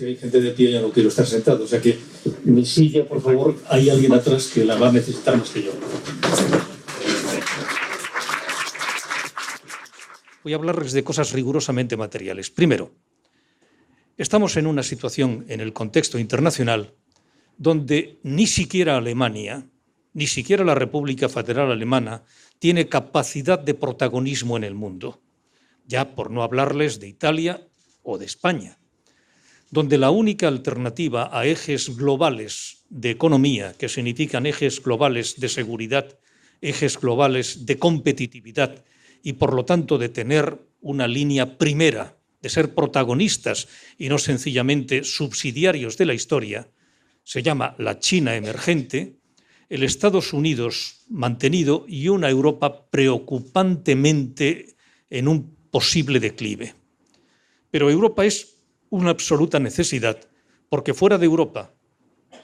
si hay gente de pie, ya no quiero estar sentado. O sea que mi silla, por favor, hay alguien atrás que la va a necesitar más que yo. Voy a hablarles de cosas rigurosamente materiales. Primero, estamos en una situación en el contexto internacional donde ni siquiera Alemania, ni siquiera la República Federal Alemana, tiene capacidad de protagonismo en el mundo. Ya por no hablarles de Italia o de España, donde la única alternativa a ejes globales de economía, que significan ejes globales de seguridad, ejes globales de competitividad y por lo tanto de tener una línea primera, de ser protagonistas y no sencillamente subsidiarios de la historia, se llama la China emergente, el Estados Unidos mantenido y una Europa preocupantemente en un posible declive. Pero Europa es una absoluta necesidad, porque fuera de Europa,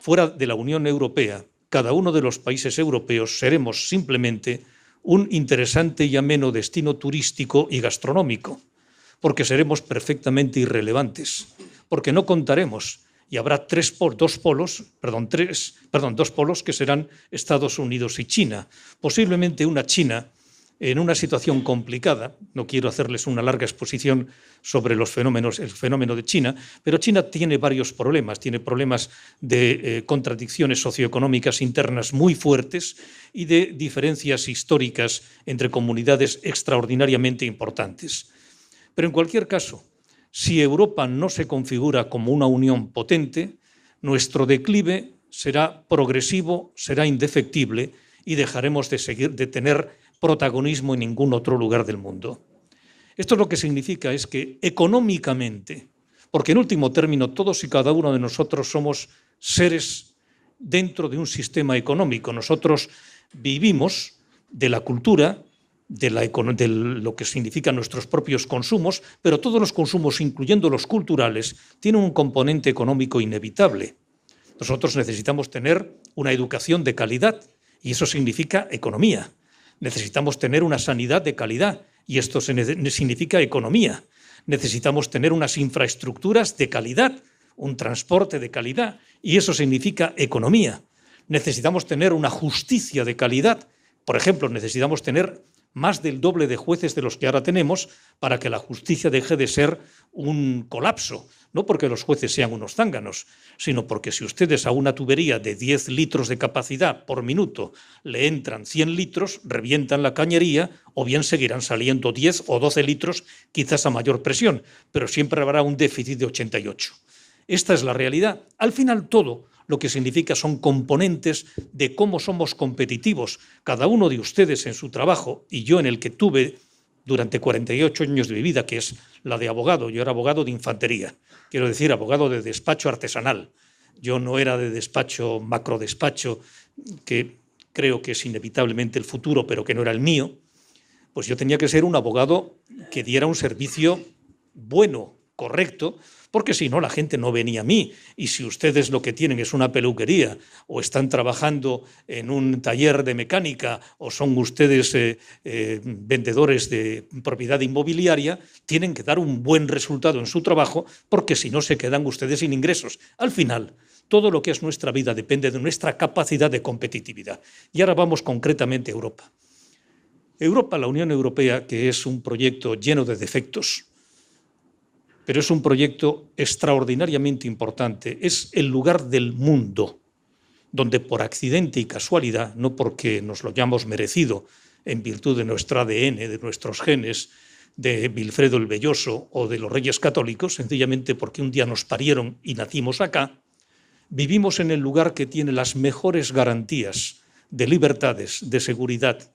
fuera de la Unión Europea, cada uno de los países europeos seremos simplemente un interesante y ameno destino turístico y gastronómico, porque seremos perfectamente irrelevantes, porque no contaremos y habrá dos polos que serán Estados Unidos y China, posiblemente una China en una situación complicada. No quiero hacerles una larga exposición sobre el fenómeno de China, pero China tiene varios problemas. Tiene problemas de contradicciones socioeconómicas internas muy fuertes y de diferencias históricas entre comunidades extraordinariamente importantes. Pero en cualquier caso, si Europa no se configura como una unión potente, nuestro declive será progresivo, será indefectible y dejaremos de tener protagonismo en ningún otro lugar del mundo. Esto lo que significa es que económicamente, porque en último término todos y cada uno de nosotros somos seres dentro de un sistema económico, nosotros vivimos de la cultura, de lo que significan nuestros propios consumos, pero todos los consumos, incluyendo los culturales, tienen un componente económico inevitable. Nosotros necesitamos tener una educación de calidad y eso significa economía. Necesitamos tener una sanidad de calidad y esto significa economía. Necesitamos tener unas infraestructuras de calidad, un transporte de calidad y eso significa economía. Necesitamos tener una justicia de calidad. Por ejemplo, necesitamos tener más del doble de jueces de los que ahora tenemos para que la justicia deje de ser un colapso. No porque los jueces sean unos zánganos, sino porque si ustedes a una tubería de 10 litros de capacidad por minuto le entran 100 litros, revientan la cañería o bien seguirán saliendo 10 o 12 litros, quizás a mayor presión, pero siempre habrá un déficit de 88. Esta es la realidad. Al final todo lo que significa son componentes de cómo somos competitivos, cada uno de ustedes en su trabajo y yo en el que tuve durante 48 años de mi vida, que es la de abogado. Yo era abogado de infantería, quiero decir, abogado de despacho artesanal. Yo no era de despacho, macrodespacho, que creo que es inevitablemente el futuro, pero que no era el mío. Pues yo tenía que ser un abogado que diera un servicio bueno, correcto, porque si no la gente no venía a mí. Y si ustedes lo que tienen es una peluquería o están trabajando en un taller de mecánica o son ustedes vendedores de propiedad inmobiliaria, tienen que dar un buen resultado en su trabajo porque si no se quedan ustedes sin ingresos. Al final, todo lo que es nuestra vida depende de nuestra capacidad de competitividad. Y ahora vamos concretamente a Europa. Europa, la Unión Europea, que es un proyecto lleno de defectos, pero es un proyecto extraordinariamente importante. Es el lugar del mundo donde por accidente y casualidad, no porque nos lo hayamos merecido en virtud de nuestro ADN, de nuestros genes, de Wilfredo el Velloso o de los Reyes Católicos, sencillamente porque un día nos parieron y nacimos acá, vivimos en el lugar que tiene las mejores garantías de libertades, de seguridad,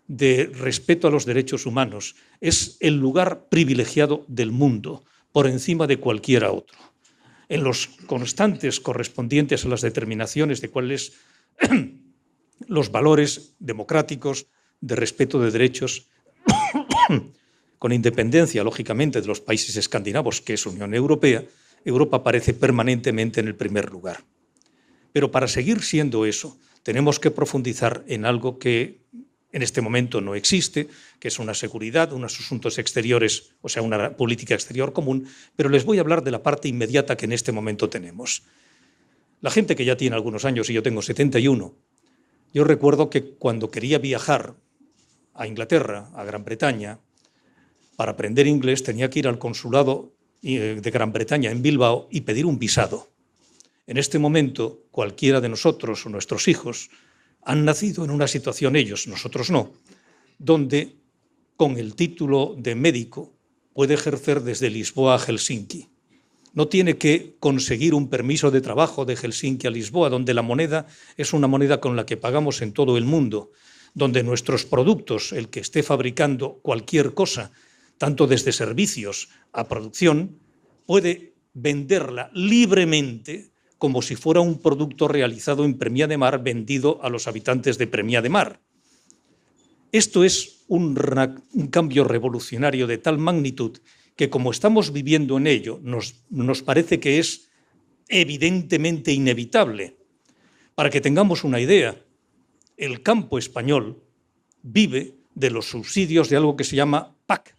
de respeto a los derechos humanos. Es el lugar privilegiado del mundo, por encima de cualquiera otro, en los constantes correspondientes a las determinaciones de cuáles los valores democráticos de respeto de derechos, con independencia, lógicamente, de los países escandinavos, que es Unión Europea, Europa aparece permanentemente en el primer lugar. Pero para seguir siendo eso, tenemos que profundizar en algo que en este momento no existe, que es una seguridad, unos asuntos exteriores, o sea, una política exterior común, pero les voy a hablar de la parte inmediata que en este momento tenemos. La gente que ya tiene algunos años, y yo tengo 71, yo recuerdo que cuando quería viajar a Inglaterra, a Gran Bretaña, para aprender inglés tenía que ir al consulado de Gran Bretaña en Bilbao y pedir un visado. En este momento, cualquiera de nosotros o nuestros hijos han nacido en una situación, ellos, nosotros no, donde con el título de médico puede ejercer desde Lisboa a Helsinki. No tiene que conseguir un permiso de trabajo de Helsinki a Lisboa, donde la moneda es una moneda con la que pagamos en todo el mundo, donde nuestros productos, el que esté fabricando cualquier cosa, tanto desde servicios a producción, puede venderla libremente como si fuera un producto realizado en Premià de Mar vendido a los habitantes de Premià de Mar. Esto es un cambio revolucionario de tal magnitud que, como estamos viviendo en ello, nos parece que es evidentemente inevitable. Para que tengamos una idea, el campo español vive de los subsidios de algo que se llama PAC,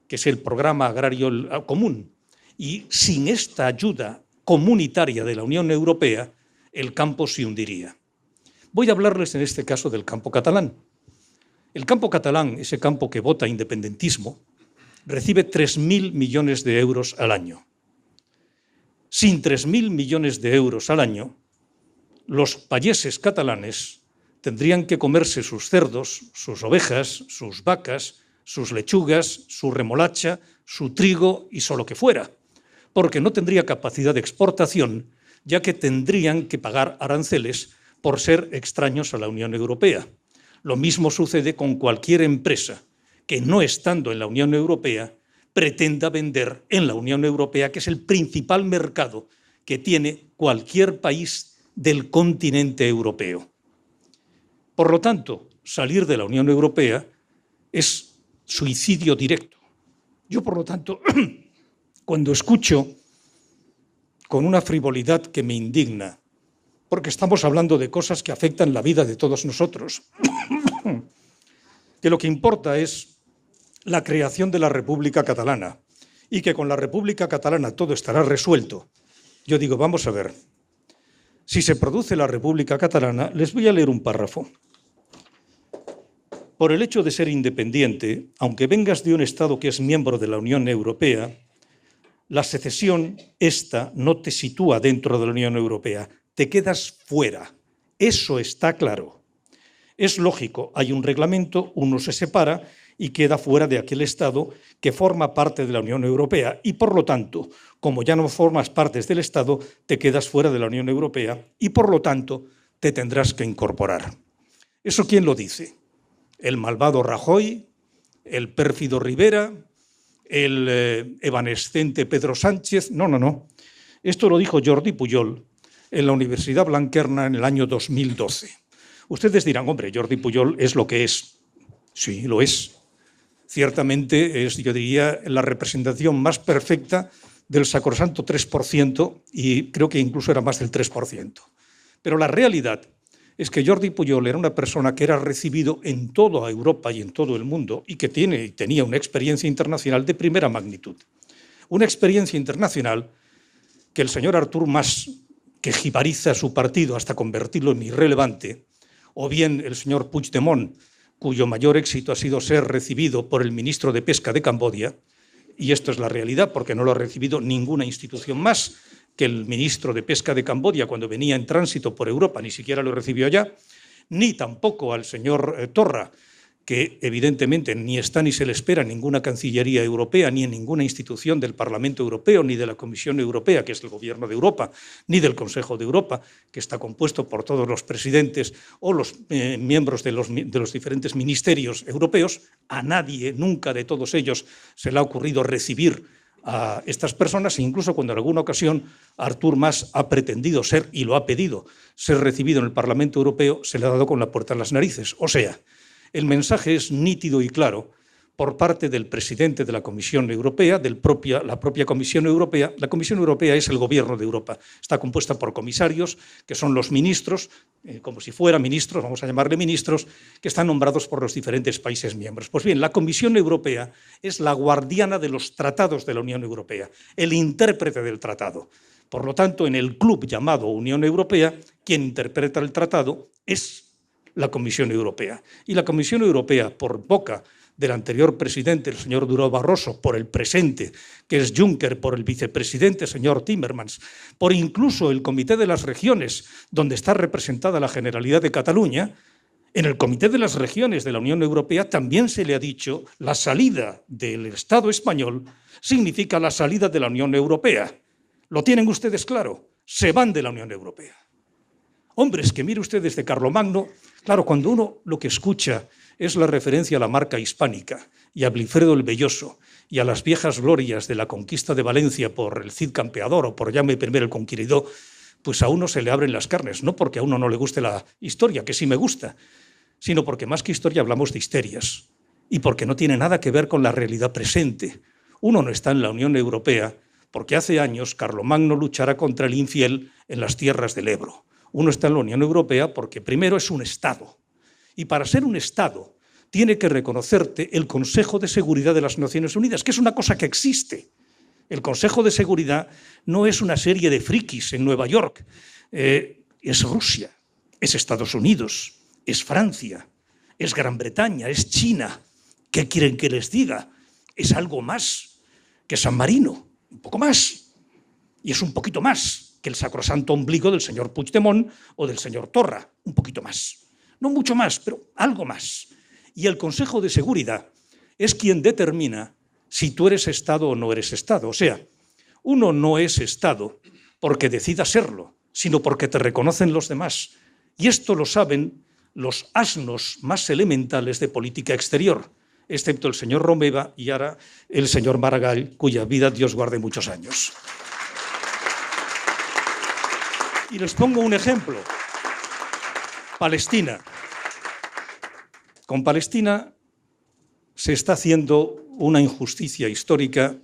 que es el Programa Agrario Común. Y sin esta ayuda comunitaria de la Unión Europea, el campo se hundiría. Voy a hablarles en este caso del campo catalán. El campo catalán, ese campo que vota independentismo, recibe 3.000 millones de euros al año. Sin 3.000 millones de euros al año, los payeses catalanes tendrían que comerse sus cerdos, sus ovejas, sus vacas, sus lechugas, su remolacha, su trigo y solo que fuera, porque no tendría capacidad de exportación, ya que tendrían que pagar aranceles por ser extraños a la Unión Europea. Lo mismo sucede con cualquier empresa que, no estando en la Unión Europea, pretenda vender en la Unión Europea, que es el principal mercado que tiene cualquier país del continente europeo. Por lo tanto, salir de la Unión Europea es suicidio directo. Yo, por lo tanto, cuando escucho con una frivolidad que me indigna, porque estamos hablando de cosas que afectan la vida de todos nosotros, que lo que importa es la creación de la República Catalana y que con la República Catalana todo estará resuelto. Yo digo, vamos a ver, si se produce la República Catalana, les voy a leer un párrafo. Por el hecho de ser independiente, aunque vengas de un Estado que es miembro de la Unión Europea, la secesión, esta, no te sitúa dentro de la Unión Europea, te quedas fuera. Eso está claro. Es lógico, hay un reglamento, uno se separa y queda fuera de aquel Estado que forma parte de la Unión Europea y, por lo tanto, como ya no formas parte del Estado, te quedas fuera de la Unión Europea y, por lo tanto, te tendrás que incorporar. ¿Eso quién lo dice? El malvado Rajoy, el pérfido Rivera, el evanescente Pedro Sánchez. No. Esto lo dijo Jordi Pujol en la Universidad Blanquerna en el año 2012. Ustedes dirán, hombre, Jordi Pujol es lo que es. Sí, lo es. Ciertamente es, yo diría, la representación más perfecta del sacrosanto 3% y creo que incluso era más del 3%. Pero la realidad es que Jordi Pujol era una persona que era recibido en toda Europa y en todo el mundo y que tenía una experiencia internacional de primera magnitud. Una experiencia internacional que el señor Artur Mas, que jibariza su partido hasta convertirlo en irrelevante, o bien el señor Puigdemont, cuyo mayor éxito ha sido ser recibido por el ministro de Pesca de Camboya, y esto es la realidad porque no lo ha recibido ninguna institución más, que el ministro de Pesca de Camboya, cuando venía en tránsito por Europa, ni siquiera lo recibió allá, ni tampoco al señor Torra, que evidentemente ni está ni se le espera en ninguna Cancillería europea, ni en ninguna institución del Parlamento Europeo, ni de la Comisión Europea, que es el Gobierno de Europa, ni del Consejo de Europa, que está compuesto por todos los presidentes o los miembros de los diferentes ministerios europeos. A nadie, nunca de todos ellos, se le ha ocurrido recibir a estas personas, e incluso cuando en alguna ocasión Artur Mas ha pretendido ser, y lo ha pedido, ser recibido en el Parlamento Europeo, se le ha dado con la puerta en las narices. O sea, el mensaje es nítido y claro, por parte del presidente de la Comisión Europea, la propia Comisión Europea. La Comisión Europea es el gobierno de Europa. Está compuesta por comisarios, que son los ministros, como si fueran ministros, vamos a llamarle ministros, que están nombrados por los diferentes países miembros. Pues bien, la Comisión Europea es la guardiana de los tratados de la Unión Europea, el intérprete del tratado. Por lo tanto, en el club llamado Unión Europea, quien interpreta el tratado es la Comisión Europea. Y la Comisión Europea, por boca del anterior presidente, el señor Durão Barroso, por el presente, que es Juncker, por el vicepresidente, señor Timmermans, por incluso el Comité de las Regiones, donde está representada la Generalidad de Cataluña, en el Comité de las Regiones de la Unión Europea también se le ha dicho la salida del Estado español significa la salida de la Unión Europea. ¿Lo tienen ustedes claro? Se van de la Unión Europea. Hombre, es que mire usted desde Carlomagno, claro, cuando uno lo que escucha es la referencia a la marca hispánica y a Blifredo el Belloso y a las viejas glorias de la conquista de Valencia por el Cid Campeador o por Jaume I el Conqueridor, pues a uno se le abren las carnes, no porque a uno no le guste la historia, que sí me gusta, sino porque más que historia hablamos de histerias y porque no tiene nada que ver con la realidad presente. Uno no está en la Unión Europea porque hace años Carlomagno luchará contra el infiel en las tierras del Ebro. Uno está en la Unión Europea porque primero es un Estado. Y para ser un Estado tiene que reconocerte el Consejo de Seguridad de las Naciones Unidas, que es una cosa que existe. El Consejo de Seguridad no es una serie de frikis en Nueva York. Es Rusia, es Estados Unidos, es Francia, es Gran Bretaña, es China. ¿Qué quieren que les diga? Es algo más que San Marino, un poco más. Y es un poquito más que el sacrosanto ombligo del señor Puigdemont o del señor Torra, un poquito más. No mucho más, pero algo más. Y el Consejo de Seguridad es quien determina si tú eres Estado o no eres Estado. O sea, uno no es Estado porque decida serlo, sino porque te reconocen los demás. Y esto lo saben los asnos más elementales de política exterior, excepto el señor Romeva y ahora el señor Maragall, cuya vida Dios guarde muchos años. Y les pongo un ejemplo. Palestina. Con Palestina se está haciendo una injusticia histórica,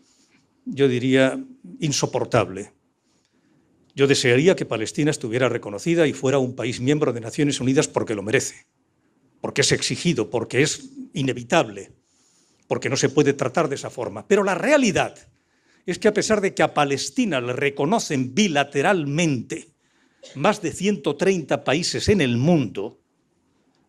yo diría, insoportable. Yo desearía que Palestina estuviera reconocida y fuera un país miembro de Naciones Unidas porque lo merece, porque es exigido, porque es inevitable, porque no se puede tratar de esa forma. Pero la realidad es que a pesar de que a Palestina le reconocen bilateralmente más de 130 países en el mundo,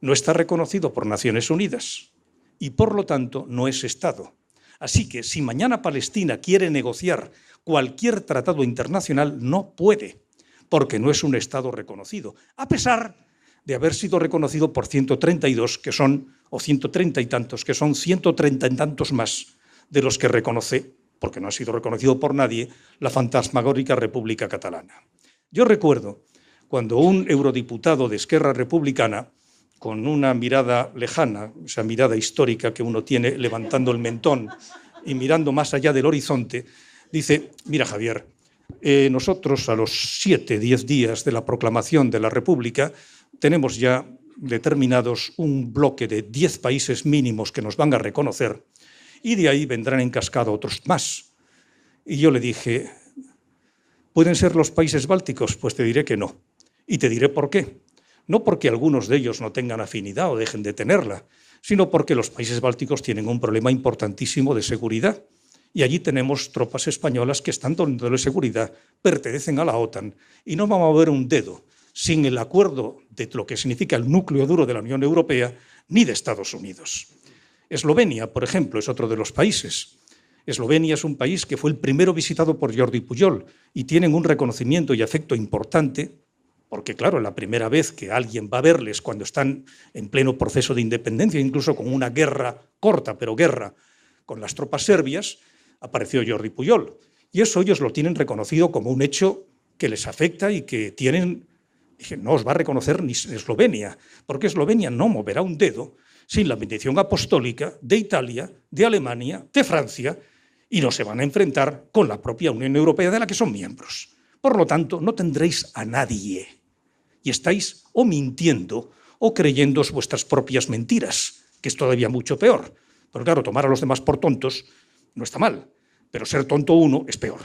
no está reconocido por Naciones Unidas y, por lo tanto, no es Estado. Así que, si mañana Palestina quiere negociar cualquier tratado internacional, no puede, porque no es un Estado reconocido, a pesar de haber sido reconocido por 132, que son, o 130 y tantos, que son 130 y tantos más de los que reconoce, porque no ha sido reconocido por nadie, la fantasmagórica República Catalana. Yo recuerdo cuando un eurodiputado de Esquerra Republicana, con una mirada lejana, esa mirada histórica que uno tiene levantando el mentón y mirando más allá del horizonte, dice: mira, Javier, nosotros a los 7-10 días de la proclamación de la República tenemos ya determinados un bloque de 10 países mínimos que nos van a reconocer y de ahí vendrán en cascada otros más. Y yo le dije: ¿pueden ser los países bálticos? Pues te diré que no. Y te diré por qué. No porque algunos de ellos no tengan afinidad o dejen de tenerla, sino porque los países bálticos tienen un problema importantísimo de seguridad. Y allí tenemos tropas españolas que están dándole seguridad, pertenecen a la OTAN y no vamos a mover un dedo sin el acuerdo de lo que significa el núcleo duro de la Unión Europea ni de Estados Unidos. Eslovenia, por ejemplo, es otro de los países. Eslovenia es un país que fue el primero visitado por Jordi Pujol y tienen un reconocimiento y afecto importante porque, claro, la primera vez que alguien va a verles cuando están en pleno proceso de independencia, incluso con una guerra corta, pero guerra, con las tropas serbias, apareció Jordi Pujol. Y eso ellos lo tienen reconocido como un hecho que les afecta y que tienen... Dije, no os va a reconocer ni Eslovenia, porque Eslovenia no moverá un dedo sin la bendición apostólica de Italia, de Alemania, de Francia, y no se van a enfrentar con la propia Unión Europea de la que son miembros. Por lo tanto, no tendréis a nadie. Y estáis o mintiendo o creyéndoos vuestras propias mentiras, que es todavía mucho peor, Pero claro, tomar a los demás por tontos no está mal, pero ser tonto uno es peor.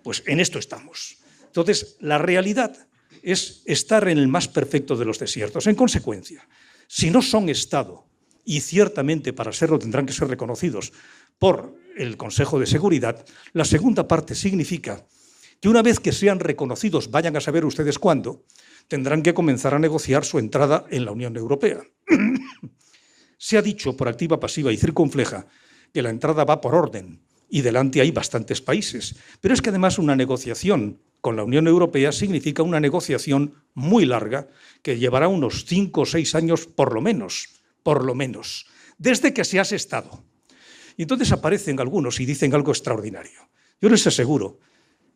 Pues en esto estamos. Entonces, la realidad es estar en el más perfecto de los desiertos. En consecuencia, si no son Estado, y ciertamente para serlo tendrán que ser reconocidos por el Consejo de Seguridad, la segunda parte significa que una vez que sean reconocidos, vayan a saber ustedes cuándo, tendrán que comenzar a negociar su entrada en la Unión Europea. Se ha dicho por activa, pasiva y circunfleja que la entrada va por orden y delante hay bastantes países, pero es que además una negociación con la Unión Europea significa una negociación muy larga que llevará unos 5 o 6 años por lo menos, desde que seas Estado. Y entonces aparecen algunos y dicen algo extraordinario. Yo les aseguro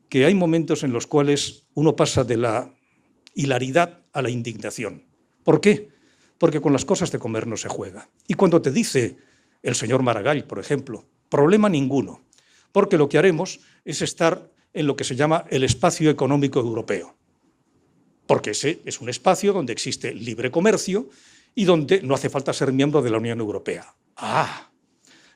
que hay momentos en los cuales uno pasa de la hilaridad a la indignación. ¿Por qué? Porque con las cosas de comer no se juega. Y cuando te dice el señor Maragall, por ejemplo, problema ninguno, porque lo que haremos es estar en lo que se llama el espacio económico europeo, porque ese es un espacio donde existe libre comercio y donde no hace falta ser miembro de la Unión Europea.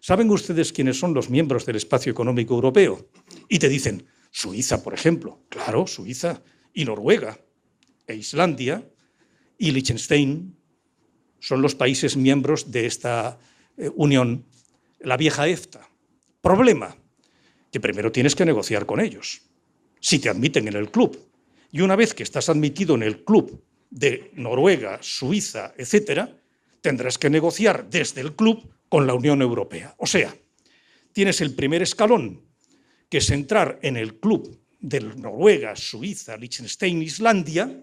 ¿Saben ustedes quiénes son los miembros del espacio económico europeo? Y te dicen, Suiza, por ejemplo. Claro, Suiza y Noruega e Islandia y Liechtenstein son los países miembros de esta unión, la vieja EFTA. Problema, que primero tienes que negociar con ellos, si te admiten en el club. Y una vez que estás admitido en el club de Noruega, Suiza, etcétera, tendrás que negociar desde el club con la Unión Europea. O sea, tienes el primer escalón, que es entrar en el club de Noruega, Suiza, Liechtenstein, Islandia,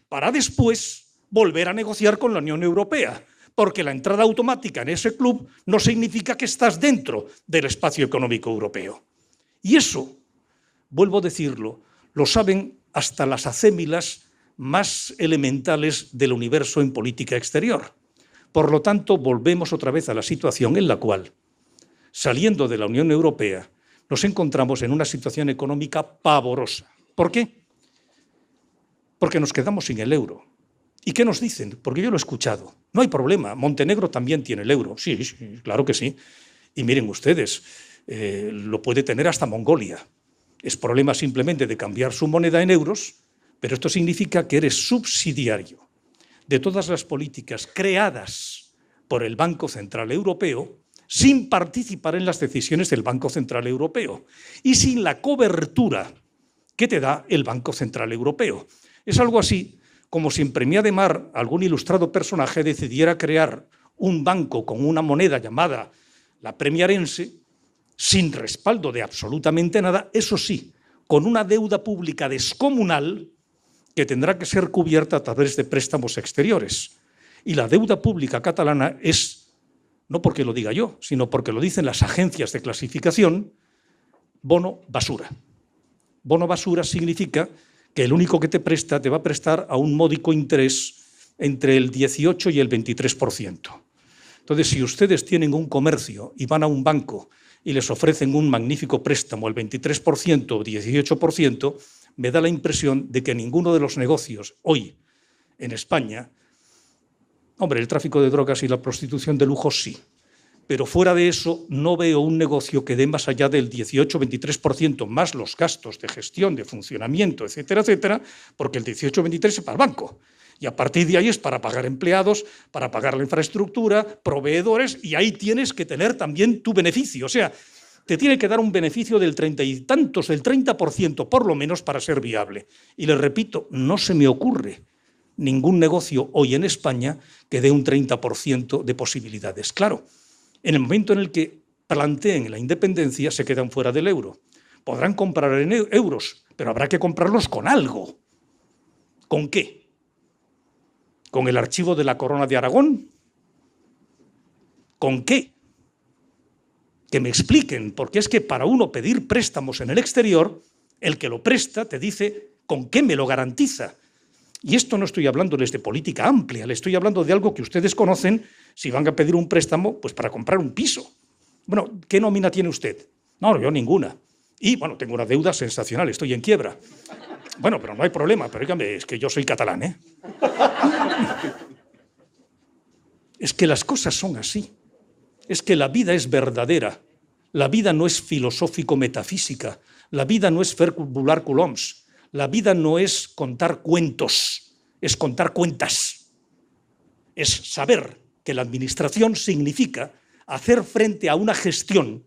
para después volver a negociar con la Unión Europea, porque la entrada automática en ese club no significa que estás dentro del espacio económico europeo. Y eso, vuelvo a decirlo, lo saben hasta las acémilas más elementales del universo en política exterior. Por lo tanto, volvemos otra vez a la situación en la cual, saliendo de la Unión Europea, nos encontramos en una situación económica pavorosa. ¿Por qué? Porque nos quedamos sin el euro. ¿Y qué nos dicen? Porque yo lo he escuchado. No hay problema, Montenegro también tiene el euro. Sí, claro que sí. Y miren ustedes, lo puede tener hasta Mongolia. Es problema simplemente de cambiar su moneda en euros, pero esto significa que eres subsidiario de todas las políticas creadas por el Banco Central Europeo sin participar en las decisiones del Banco Central Europeo y sin la cobertura que te da el Banco Central Europeo. Es algo así como si en Premià de Mar algún ilustrado personaje decidiera crear un banco con una moneda llamada la premiarense, sin respaldo de absolutamente nada, eso sí, con una deuda pública descomunal que tendrá que ser cubierta a través de préstamos exteriores. Y la deuda pública catalana es, no porque lo diga yo, sino porque lo dicen las agencias de clasificación, bono basura. Bono basura significa que el único que te presta te va a prestar a un módico interés entre el 18 y el 23%. Entonces, si ustedes tienen un comercio y van a un banco y les ofrecen un magnífico préstamo al 23% o 18%, me da la impresión de que ninguno de los negocios hoy en España, hombre, el tráfico de drogas y la prostitución de lujo sí, pero fuera de eso no veo un negocio que dé más allá del 18-23% más los gastos de gestión, de funcionamiento, etcétera, etcétera, porque el 18-23% es para el banco. Y a partir de ahí es para pagar empleados, para pagar la infraestructura, proveedores, y ahí tienes que tener también tu beneficio. O sea, te tiene que dar un beneficio del 30 y tantos, del 30% por lo menos para ser viable. Y les repito, no se me ocurre ningún negocio hoy en España que dé un 30% de posibilidades. Claro, en el momento en el que planteen la independencia se quedan fuera del euro. Podrán comprar en euros, pero habrá que comprarlos con algo. ¿Con qué? ¿Con el archivo de la Corona de Aragón? ¿Con qué? Que me expliquen, porque es que para uno pedir préstamos en el exterior, el que lo presta te dice ¿con qué me lo garantiza? Y esto no estoy hablándoles de política amplia, le estoy hablando de algo que ustedes conocen si van a pedir un préstamo pues para comprar un piso. Bueno, ¿qué nómina tiene usted? No, yo ninguna. Y, bueno, tengo una deuda sensacional, estoy en quiebra. Bueno, pero no hay problema, pero dígame, es que yo soy catalán, ¿eh? Es que las cosas son así. es que la vida es verdadera. La vida no es filosófico-metafísica. La vida no es faire couler coulombs. La vida no es contar cuentos, es contar cuentas. Es saber que la administración significa hacer frente a una gestión,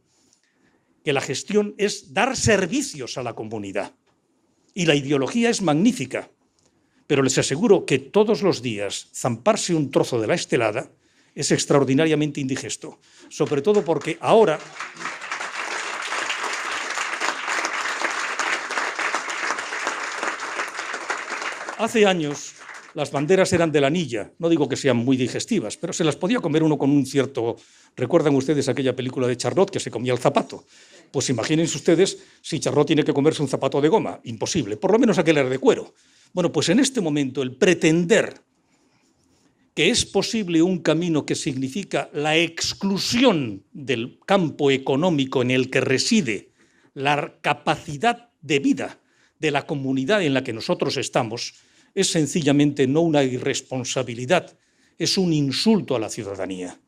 que la gestión es dar servicios a la comunidad. Y la ideología es magnífica, pero les aseguro que todos los días zamparse un trozo de la estelada es extraordinariamente indigesto, sobre todo porque ahora... Hace años las banderas eran de la anilla, no digo que sean muy digestivas, pero se las podía comer uno con un cierto... ¿Recuerdan ustedes aquella película de Charlotte que se comía el zapato? Pues imagínense ustedes si Charlotte tiene que comerse un zapato de goma. Imposible, por lo menos aquel era de cuero. Bueno, pues en este momento el pretender que es posible un camino que significa la exclusión del campo económico en el que reside la capacidad de vida de la comunidad en la que nosotros estamos, es sencillamente no una irresponsabilidad, es un insulto a la ciudadanía.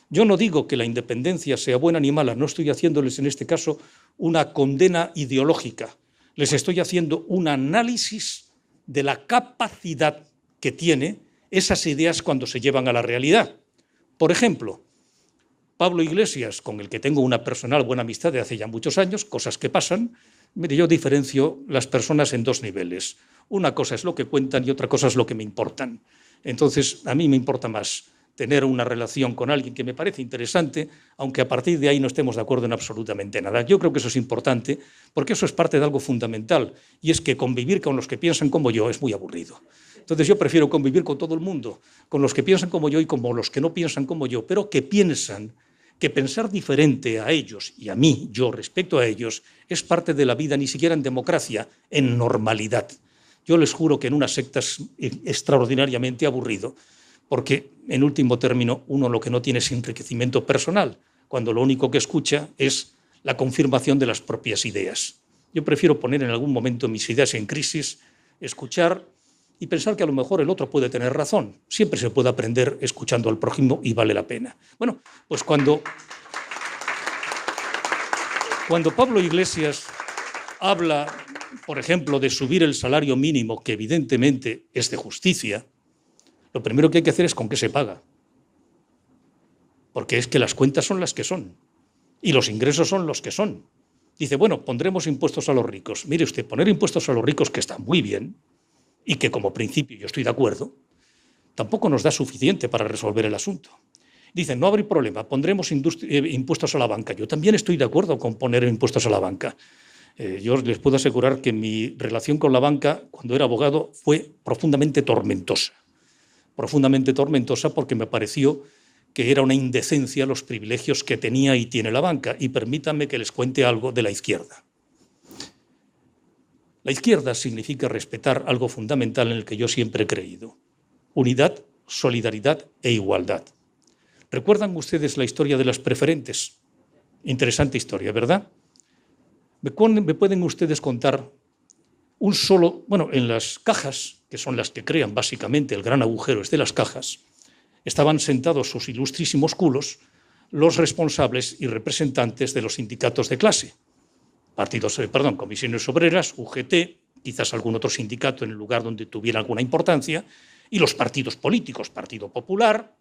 Yo no digo que la independencia sea buena ni mala, no estoy haciéndoles en este caso una condena ideológica, les estoy haciendo un análisis de la capacidad que tiene esas ideas cuando se llevan a la realidad. Por ejemplo, Pablo Iglesias, con el que tengo una personal buena amistad de hace ya muchos años, cosas que pasan, mire, yo diferencio las personas en dos niveles. Una cosa es lo que cuentan y otra cosa es lo que me importan. Entonces, a mí me importa más tener una relación con alguien que me parece interesante, aunque a partir de ahí no estemos de acuerdo en absolutamente nada. Yo creo que eso es importante porque eso es parte de algo fundamental, y es que convivir con los que piensan como yo es muy aburrido. Entonces yo prefiero convivir con todo el mundo, con los que piensan como yo y con los que no piensan como yo, pero que piensan que pensar diferente a ellos y a mí, yo respecto a ellos, es parte de la vida, ni siquiera en democracia, en normalidad. Yo les juro que en una secta es extraordinariamente aburrido, porque en último término uno lo que no tiene es enriquecimiento personal, cuando lo único que escucha es la confirmación de las propias ideas. Yo prefiero poner en algún momento mis ideas en crisis, escuchar y pensar que a lo mejor el otro puede tener razón. Siempre se puede aprender escuchando al prójimo y vale la pena. Bueno, pues cuando Pablo Iglesias habla, por ejemplo, de subir el salario mínimo, que evidentemente es de justicia, lo primero que hay que hacer es con qué se paga. Porque es que las cuentas son las que son y los ingresos son los que son. Dice, bueno, pondremos impuestos a los ricos. Mire usted, poner impuestos a los ricos, que está muy bien, y que como principio yo estoy de acuerdo, tampoco nos da suficiente para resolver el asunto. Dicen, no habrá problema, pondremos impuestos a la banca. Yo también estoy de acuerdo con poner impuestos a la banca. Yo les puedo asegurar que mi relación con la banca, cuando era abogado, fue profundamente tormentosa. Profundamente tormentosa porque me pareció que era una indecencia los privilegios que tenía y tiene la banca. Y permítanme que les cuente algo de la izquierda. La izquierda significa respetar algo fundamental en el que yo siempre he creído: unidad, solidaridad e igualdad. ¿Recuerdan ustedes la historia de las preferentes? Interesante historia, ¿verdad? ¿Me pueden ustedes contar un solo... Bueno, en las cajas, que son las que crean básicamente el gran agujero es de las cajas, estaban sentados sus ilustrísimos culos los responsables y representantes de los sindicatos de clase. Comisiones Obreras, UGT, quizás algún otro sindicato en el lugar donde tuviera alguna importancia, y los partidos políticos, Partido Popular,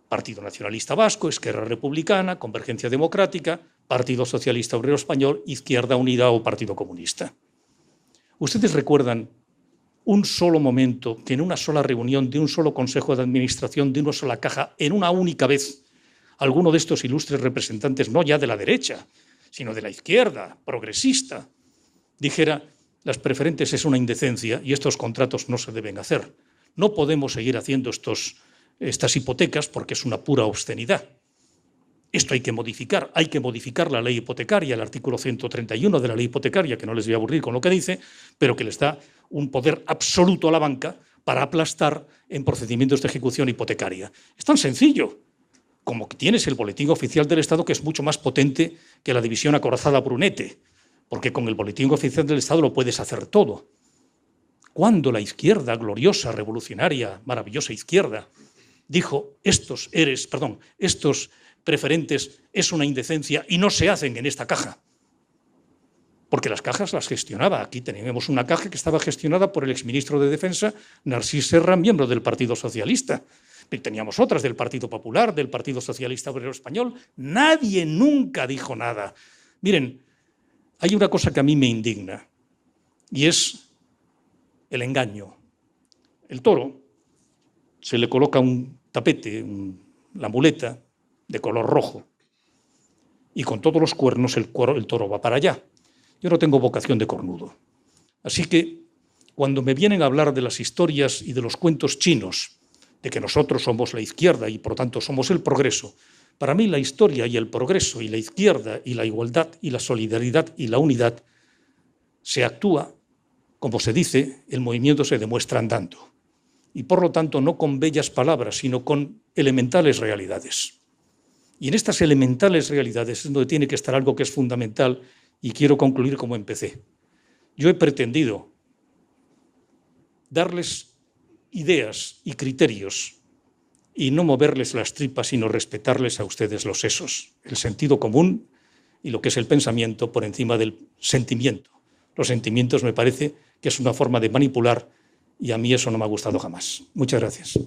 Partido Nacionalista Vasco, Esquerra Republicana, Convergencia Democrática, Partido Socialista Obrero Español, Izquierda Unida o Partido Comunista. ¿Ustedes recuerdan un solo momento que en una sola reunión de un solo consejo de administración, de una sola caja, en una única vez, alguno de estos ilustres representantes, no ya de la derecha, sino de la izquierda, progresista, dijera, las preferentes es una indecencia y estos contratos no se deben hacer? No podemos seguir haciendo estas hipotecas porque es una pura obscenidad. Esto hay que modificar la ley hipotecaria, el artículo 131 de la ley hipotecaria, que no les voy a aburrir con lo que dice, pero que les da un poder absoluto a la banca para aplastar en procedimientos de ejecución hipotecaria. Es tan sencillo como que tienes el Boletín Oficial del Estado, que es mucho más potente que la división acorazada Brunete, porque con el Boletín Oficial del Estado lo puedes hacer todo. Cuando la izquierda gloriosa, revolucionaria, maravillosa izquierda dijo estos preferentes es una indecencia y no se hacen en esta caja. Porque las cajas las gestionaba. Aquí teníamos una caja que estaba gestionada por el exministro de Defensa, Narcís Serra, miembro del Partido Socialista. Teníamos otras del Partido Popular, del Partido Socialista Obrero Español. Nadie nunca dijo nada. Miren, hay una cosa que a mí me indigna y es el engaño. El toro se le coloca un tapete, la muleta de color rojo y con todos los cuernos el toro va para allá. Yo no tengo vocación de cornudo. Así que cuando me vienen a hablar de las historias y de los cuentos chinos, de que nosotros somos la izquierda y por tanto somos el progreso, para mí la historia y el progreso y la izquierda y la igualdad y la solidaridad y la unidad se actúa, como se dice, el movimiento se demuestra andando. Y por lo tanto no con bellas palabras, sino con elementales realidades. Y en estas elementales realidades es donde tiene que estar algo que es fundamental y quiero concluir como empecé. Yo he pretendido darles ideas y criterios y no moverles las tripas, sino respetarles a ustedes los sesos, el sentido común y lo que es el pensamiento por encima del sentimiento. Los sentimientos me parece que es una forma de manipular y a mí eso no me ha gustado jamás. Muchas gracias.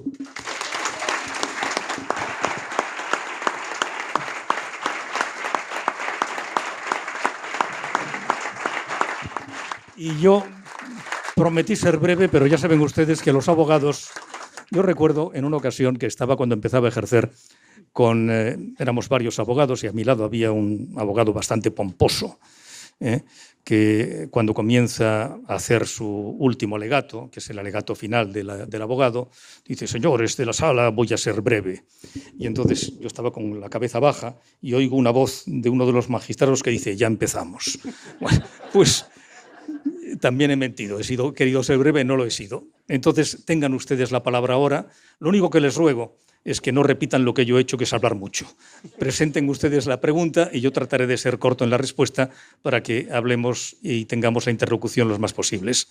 Y yo prometí ser breve, pero ya saben ustedes que los abogados... Yo recuerdo en una ocasión que estaba cuando empezaba a ejercer éramos varios abogados y a mi lado había un abogado bastante pomposo, que cuando comienza a hacer su último alegato, que es el alegato final del abogado, dice: señores de la sala, voy a ser breve. Y entonces yo estaba con la cabeza baja y oigo una voz de uno de los magistrados que dice: ya empezamos. Bueno, pues... también he mentido, he querido ser breve, no lo he sido. Entonces, tengan ustedes la palabra ahora. Lo único que les ruego es que no repitan lo que yo he hecho, que es hablar mucho. Presenten ustedes la pregunta y yo trataré de ser corto en la respuesta para que hablemos y tengamos la interlocución los más posibles.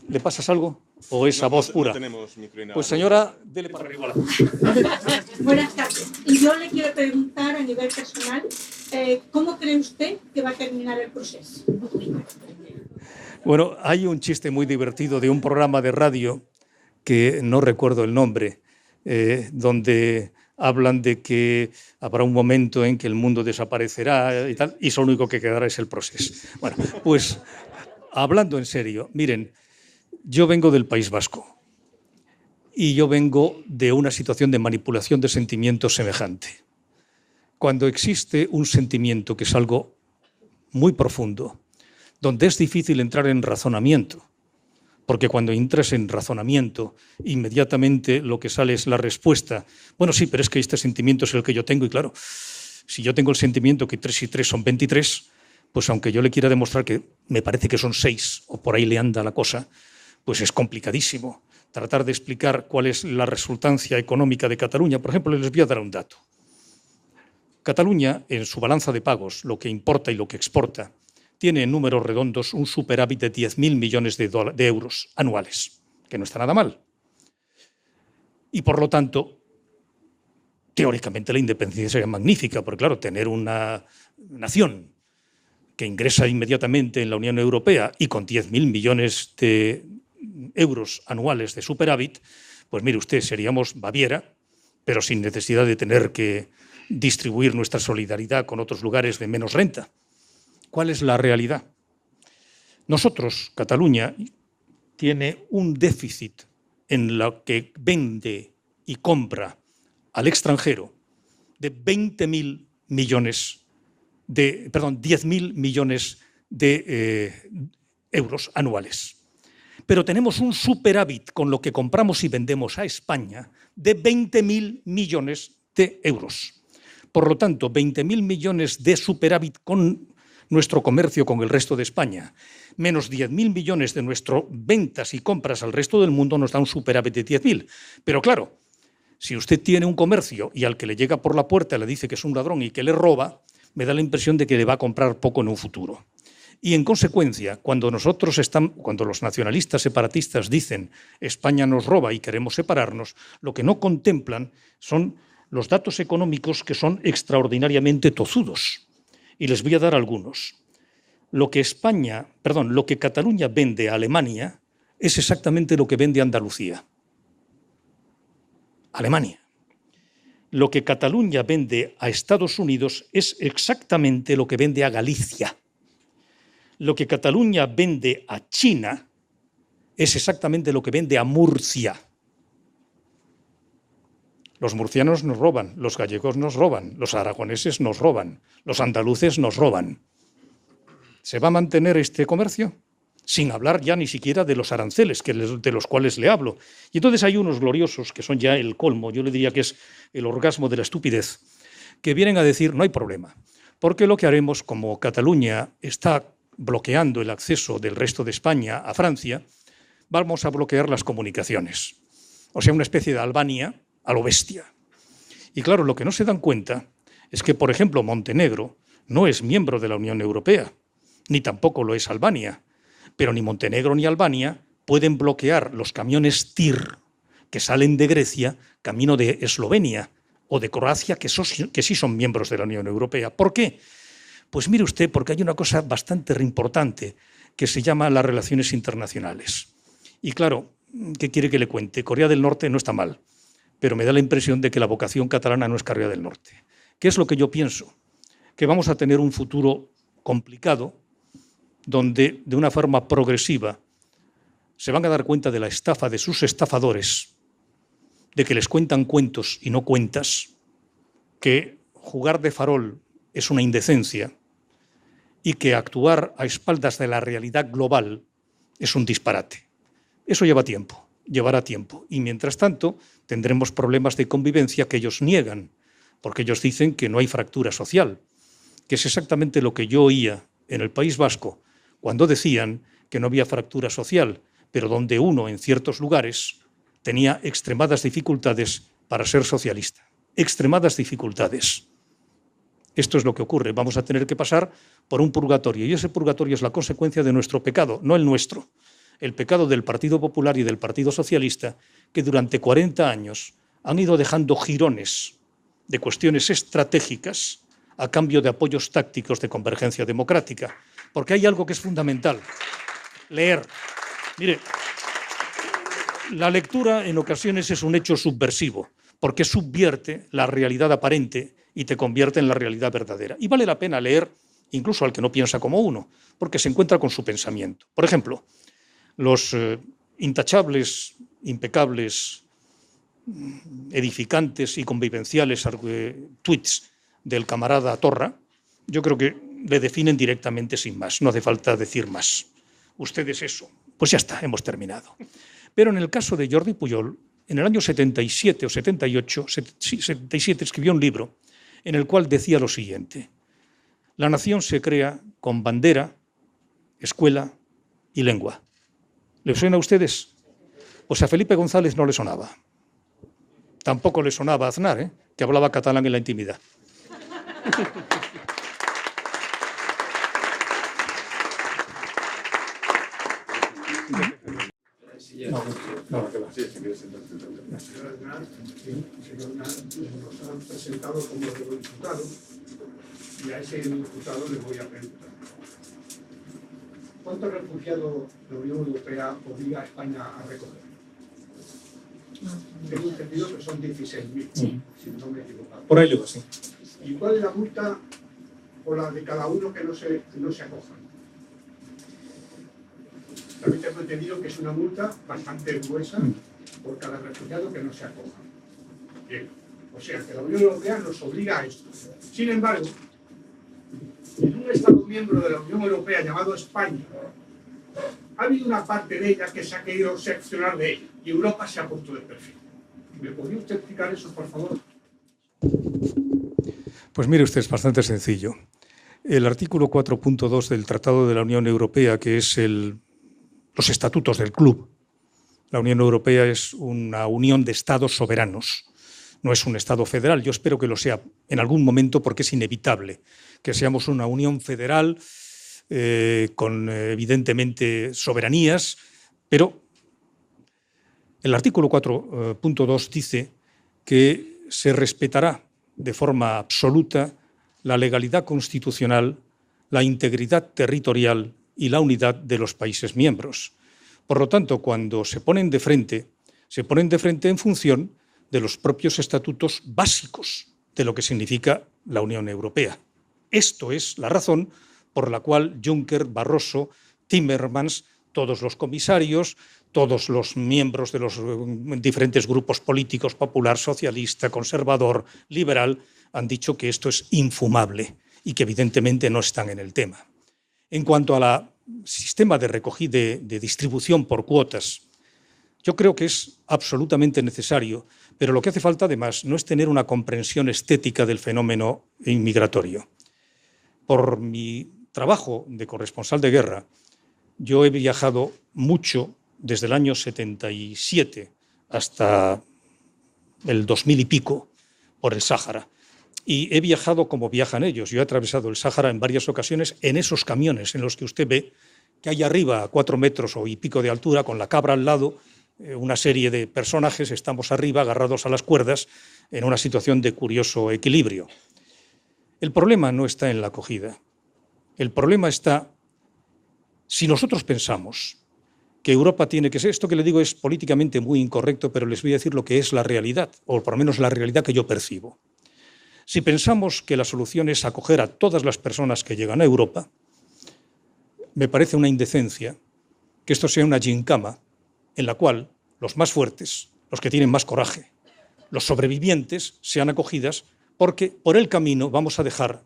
¿Le pasas algo? ¿O esa voz pura? No tenemos micro y nada. Pues señora, dele para arriba. Buenas tardes. Y yo le quiero preguntar a nivel personal, ¿cómo cree usted que va a terminar el proceso? Bueno, hay un chiste muy divertido de un programa de radio, que no recuerdo el nombre, donde hablan de que habrá un momento en que el mundo desaparecerá y tal, y lo único que quedará es el proceso. Bueno, pues hablando en serio, miren, yo vengo del País Vasco y yo vengo de una situación de manipulación de sentimientos semejante. Cuando existe un sentimiento que es algo muy profundo, donde es difícil entrar en razonamiento, porque cuando entras en razonamiento, inmediatamente lo que sale es la respuesta. Bueno, sí, pero es que este sentimiento es el que yo tengo y claro, si yo tengo el sentimiento que 3 y 3 son 23, pues aunque yo le quiera demostrar que me parece que son 6 o por ahí le anda la cosa, pues es complicadísimo tratar de explicar cuál es la resultancia económica de Cataluña. Por ejemplo, les voy a dar un dato. Cataluña, en su balanza de pagos, lo que importa y lo que exporta, tiene en números redondos un superávit de 10.000 millones de euros anuales, que no está nada mal. Y por lo tanto, teóricamente la independencia sería magnífica, porque claro, tener una nación que ingresa inmediatamente en la Unión Europea y con 10.000 millones de euros anuales de superávit, pues mire usted, seríamos Baviera, pero sin necesidad de tener que distribuir nuestra solidaridad con otros lugares de menos renta. ¿Cuál es la realidad? Nosotros, Cataluña, tiene un déficit en lo que vende y compra al extranjero de 10.000 millones de euros anuales. Pero tenemos un superávit con lo que compramos y vendemos a España de 20.000 millones de euros. Por lo tanto, 20.000 millones de superávit con nuestro comercio con el resto de España, menos 10.000 millones de nuestras ventas y compras al resto del mundo, nos da un superávit de 10.000. Pero claro, si usted tiene un comercio y al que le llega por la puerta le dice que es un ladrón y que le roba, me da la impresión de que le va a comprar poco en un futuro. Y en consecuencia, cuando los nacionalistas separatistas dicen España nos roba y queremos separarnos, lo que no contemplan son los datos económicos que son extraordinariamente tozudos. Y les voy a dar algunos. Lo que Cataluña vende a Alemania es exactamente lo que vende a Andalucía. Alemania. Lo que Cataluña vende a Estados Unidos es exactamente lo que vende a Galicia. Lo que Cataluña vende a China es exactamente lo que vende a Murcia. Los murcianos nos roban, los gallegos nos roban, los aragoneses nos roban, los andaluces nos roban. ¿Se va a mantener este comercio? Sin hablar ya ni siquiera de los aranceles, de los cuales le hablo. Y entonces hay unos gloriosos que son ya el colmo, yo le diría que es el orgasmo de la estupidez, que vienen a decir no hay problema, porque lo que haremos, como Cataluña está bloqueando el acceso del resto de España a Francia, vamos a bloquear las comunicaciones. O sea, una especie de Albania a lo bestia. Y claro, lo que no se dan cuenta es que, por ejemplo, Montenegro no es miembro de la Unión Europea, ni tampoco lo es Albania, pero ni Montenegro ni Albania pueden bloquear los camiones TIR que salen de Grecia camino de Eslovenia o de Croacia, que sí son miembros de la Unión Europea. ¿Por qué? Pues mire usted, porque hay una cosa bastante importante que se llama las relaciones internacionales. Y claro, ¿qué quiere que le cuente? Corea del Norte no está mal, pero me da la impresión de que la vocación catalana no es Corea del Norte. ¿Qué es lo que yo pienso? Que vamos a tener un futuro complicado donde, de una forma progresiva, se van a dar cuenta de la estafa de sus estafadores, de que les cuentan cuentos y no cuentas, que jugar de farol es una indecencia y que actuar a espaldas de la realidad global es un disparate. Eso lleva tiempo, llevará tiempo. Y mientras tanto tendremos problemas de convivencia que ellos niegan, porque ellos dicen que no hay fractura social, que es exactamente lo que yo oía en el País Vasco cuando decían que no había fractura social, pero donde uno en ciertos lugares tenía extremadas dificultades para ser socialista. Extremadas dificultades. Esto es lo que ocurre. Vamos a tener que pasar por un purgatorio, y ese purgatorio es la consecuencia de nuestro pecado, no el nuestro. El pecado del Partido Popular y del Partido Socialista, que durante 40 años han ido dejando jirones de cuestiones estratégicas a cambio de apoyos tácticos de convergencia democrática. Porque hay algo que es fundamental. Leer. Mire, la lectura en ocasiones es un hecho subversivo, porque subvierte la realidad aparente y te convierte en la realidad verdadera. Y vale la pena leer incluso al que no piensa como uno, porque se encuentra con su pensamiento. Por ejemplo, los intachables, impecables, edificantes y convivenciales tweets del camarada Torra, yo creo que le definen directamente sin más, no hace falta decir más. Usted es eso. Pues ya está, hemos terminado. Pero en el caso de Jordi Pujol, en el año 77 o 78, 77, escribió un libro en el cual decía lo siguiente: la nación se crea con bandera, escuela y lengua. ¿Le suena a ustedes? Pues a Felipe González no le sonaba. Tampoco le sonaba a Aznar, que hablaba catalán en la intimidad. Señor Aznar nos han presentado como eurodiputado y a ese diputado le voy a preguntar: ¿cuántos refugiados la Unión Europea obliga a España a recoger? Tengo entendido que son 16.000, sí, si no me equivoco. Por ahí luego, sí. ¿Y cuál es la multa por la de cada uno que no se acojan? También tengo entendido que es una multa bastante gruesa por cada refugiado que no se acoja. Bien, o sea que la Unión Europea nos obliga a esto. Sin embargo, en un Estado miembro de la Unión Europea llamado España, ha habido una parte de ella que se ha querido seccionar de ella y Europa se ha puesto de perfil. ¿Me podría usted explicar eso, por favor? Pues mire usted, es bastante sencillo. El artículo 4.2 del Tratado de la Unión Europea, que es los estatutos del club. La Unión Europea es una unión de estados soberanos, no es un estado federal. Yo espero que lo sea en algún momento, porque es inevitable que seamos una unión federal con evidentemente soberanías, pero el artículo 4.2 dice que se respetará de forma absoluta la legalidad constitucional, la integridad territorial y la unidad de los países miembros. Por lo tanto, cuando se ponen de frente en función de los propios estatutos básicos de lo que significa la Unión Europea. Esto es la razón por la cual Juncker, Barroso, Timmermans, todos los comisarios, todos los miembros de los diferentes grupos políticos, popular, socialista, conservador, liberal, han dicho que esto es infumable y que evidentemente no están en el tema. En cuanto al sistema de recogida, de distribución por cuotas, yo creo que es absolutamente necesario, pero lo que hace falta además no es tener una comprensión estética del fenómeno inmigratorio. Por mi trabajo de corresponsal de guerra, yo he viajado mucho desde el año 77 hasta el 2000 y pico por el Sáhara. Y he viajado como viajan ellos. Yo he atravesado el Sáhara en varias ocasiones en esos camiones en los que usted ve que hay arriba a 4 metros y pico de altura, con la cabra al lado, una serie de personajes, estamos arriba agarrados a las cuerdas en una situación de curioso equilibrio. El problema no está en la acogida. El problema está si nosotros pensamos que Europa tiene que ser, esto que le digo es políticamente muy incorrecto, pero les voy a decir lo que es la realidad, o por lo menos la realidad que yo percibo. Si pensamos que la solución es acoger a todas las personas que llegan a Europa, me parece una indecencia que esto sea una gincama en la cual los más fuertes, los que tienen más coraje, los sobrevivientes sean acogidas porque por el camino vamos a dejar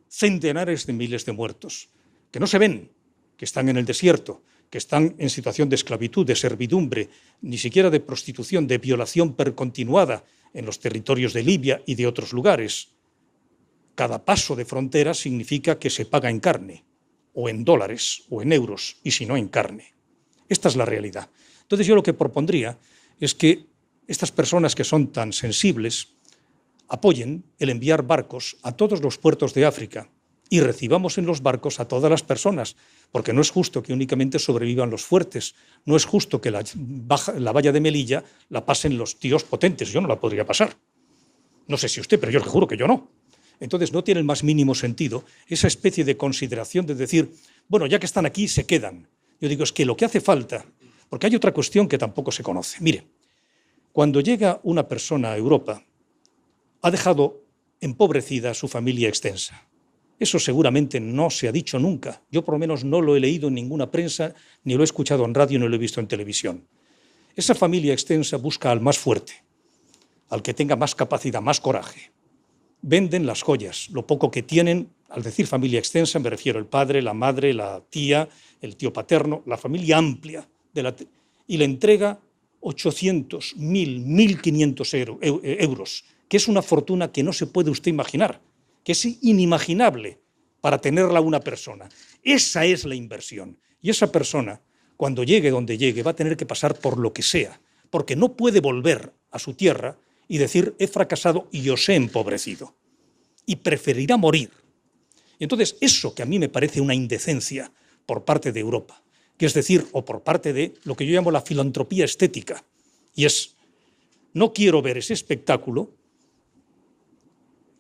centenares de miles de muertos que no se ven, que están en el desierto, que están en situación de esclavitud, de servidumbre, ni siquiera de prostitución, de violación continuada en los territorios de Libia y de otros lugares. Cada paso de frontera significa que se paga en carne, o en dólares, o en euros, y si no, en carne. Esta es la realidad. Entonces yo lo que propondría es que estas personas que son tan sensibles apoyen el enviar barcos a todos los puertos de África y recibamos en los barcos a todas las personas, porque no es justo que únicamente sobrevivan los fuertes, no es justo que la valla de Melilla la pasen los tíos potentes, yo no la podría pasar. No sé si usted, pero yo le juro que yo no. Entonces no tiene el más mínimo sentido esa especie de consideración de decir, bueno, ya que están aquí, se quedan. Yo digo, es que lo que hace falta, porque hay otra cuestión que tampoco se conoce. Mire, cuando llega una persona a Europa, ha dejado empobrecida a su familia extensa. Eso seguramente no se ha dicho nunca. Yo por lo menos no lo he leído en ninguna prensa, ni lo he escuchado en radio, ni lo he visto en televisión. Esa familia extensa busca al más fuerte, al que tenga más capacidad, más coraje. Venden las joyas, lo poco que tienen. Al decir familia extensa me refiero al padre, la madre, la tía, el tío paterno, la familia amplia. Y le entrega 800, 1.000, 1.500 euros, que es una fortuna que no se puede usted imaginar, que es inimaginable para tenerla una persona. Esa es la inversión. Y esa persona, cuando llegue donde llegue, va a tener que pasar por lo que sea, porque no puede volver a su tierra y decir, he fracasado y os he empobrecido. Y preferirá morir. Y entonces, eso que a mí me parece una indecencia por parte de Europa, que es decir, o por parte de lo que yo llamo la filantropía estética, y es, no quiero ver ese espectáculo.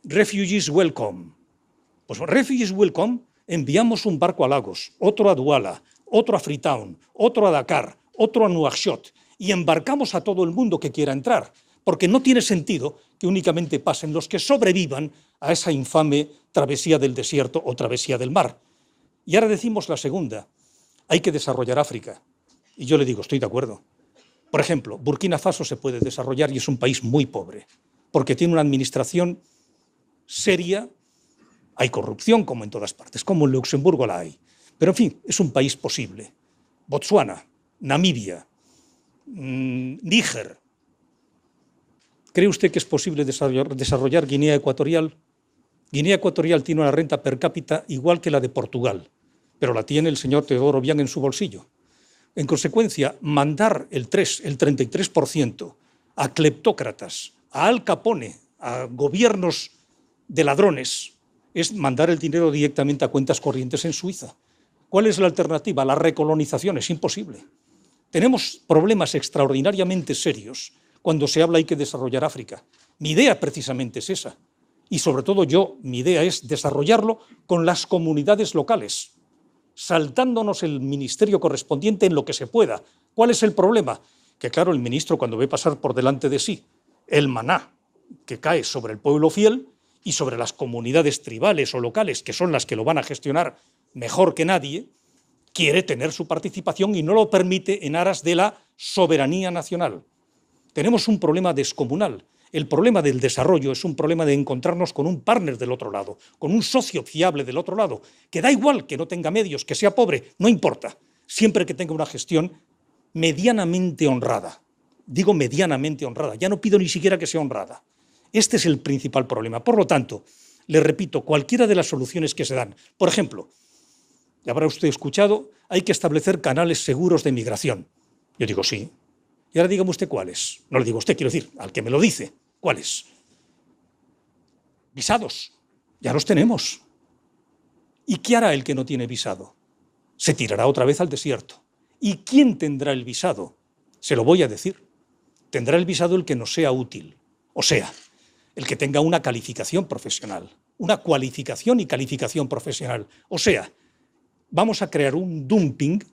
Refugees welcome. Pues refugees welcome, enviamos un barco a Lagos, otro a Douala, otro a Freetown, otro a Dakar, otro a Nuakchot, y embarcamos a todo el mundo que quiera entrar, porque no tiene sentido que únicamente pasen los que sobrevivan a esa infame travesía del desierto o travesía del mar. Y ahora decimos la segunda, hay que desarrollar África. Y yo le digo, estoy de acuerdo. Por ejemplo, Burkina Faso se puede desarrollar y es un país muy pobre, porque tiene una administración seria, hay corrupción como en todas partes, como en Luxemburgo la hay. Pero en fin, es un país posible. Botsuana, Namibia, Níger. ¿Cree usted que es posible desarrollar Guinea Ecuatorial? Guinea Ecuatorial tiene una renta per cápita igual que la de Portugal, pero la tiene el señor Teodoro Obiang en su bolsillo. En consecuencia, mandar el 33% a cleptócratas, a Al Capone, a gobiernos de ladrones, es mandar el dinero directamente a cuentas corrientes en Suiza. ¿Cuál es la alternativa? La recolonización. Es imposible. Tenemos problemas extraordinariamente serios cuando se habla hay que desarrollar África. Mi idea precisamente es esa. Y sobre todo mi idea es desarrollarlo con las comunidades locales, saltándonos el ministerio correspondiente en lo que se pueda. ¿Cuál es el problema? Que claro, el ministro cuando ve pasar por delante de sí el maná que cae sobre el pueblo fiel y sobre las comunidades tribales o locales, que son las que lo van a gestionar mejor que nadie, quiere tener su participación y no lo permite en aras de la soberanía nacional. Tenemos un problema descomunal. El problema del desarrollo es un problema de encontrarnos con un partner del otro lado, con un socio fiable del otro lado, que da igual que no tenga medios, que sea pobre, no importa, siempre que tenga una gestión medianamente honrada. Digo medianamente honrada, ya no pido ni siquiera que sea honrada. Este es el principal problema. Por lo tanto, le repito, cualquiera de las soluciones que se dan, por ejemplo, ya habrá usted escuchado, hay que establecer canales seguros de migración. Yo digo sí. Y ahora dígame usted cuáles. No le digo a usted, quiero decir, al que me lo dice. ¿Cuáles? Visados. Ya los tenemos. ¿Y qué hará el que no tiene visado? Se tirará otra vez al desierto. ¿Y quién tendrá el visado? Se lo voy a decir. Tendrá el visado el que nos sea útil. O sea, el que tenga una calificación profesional. Una cualificación y calificación profesional. O sea, vamos a crear un dumping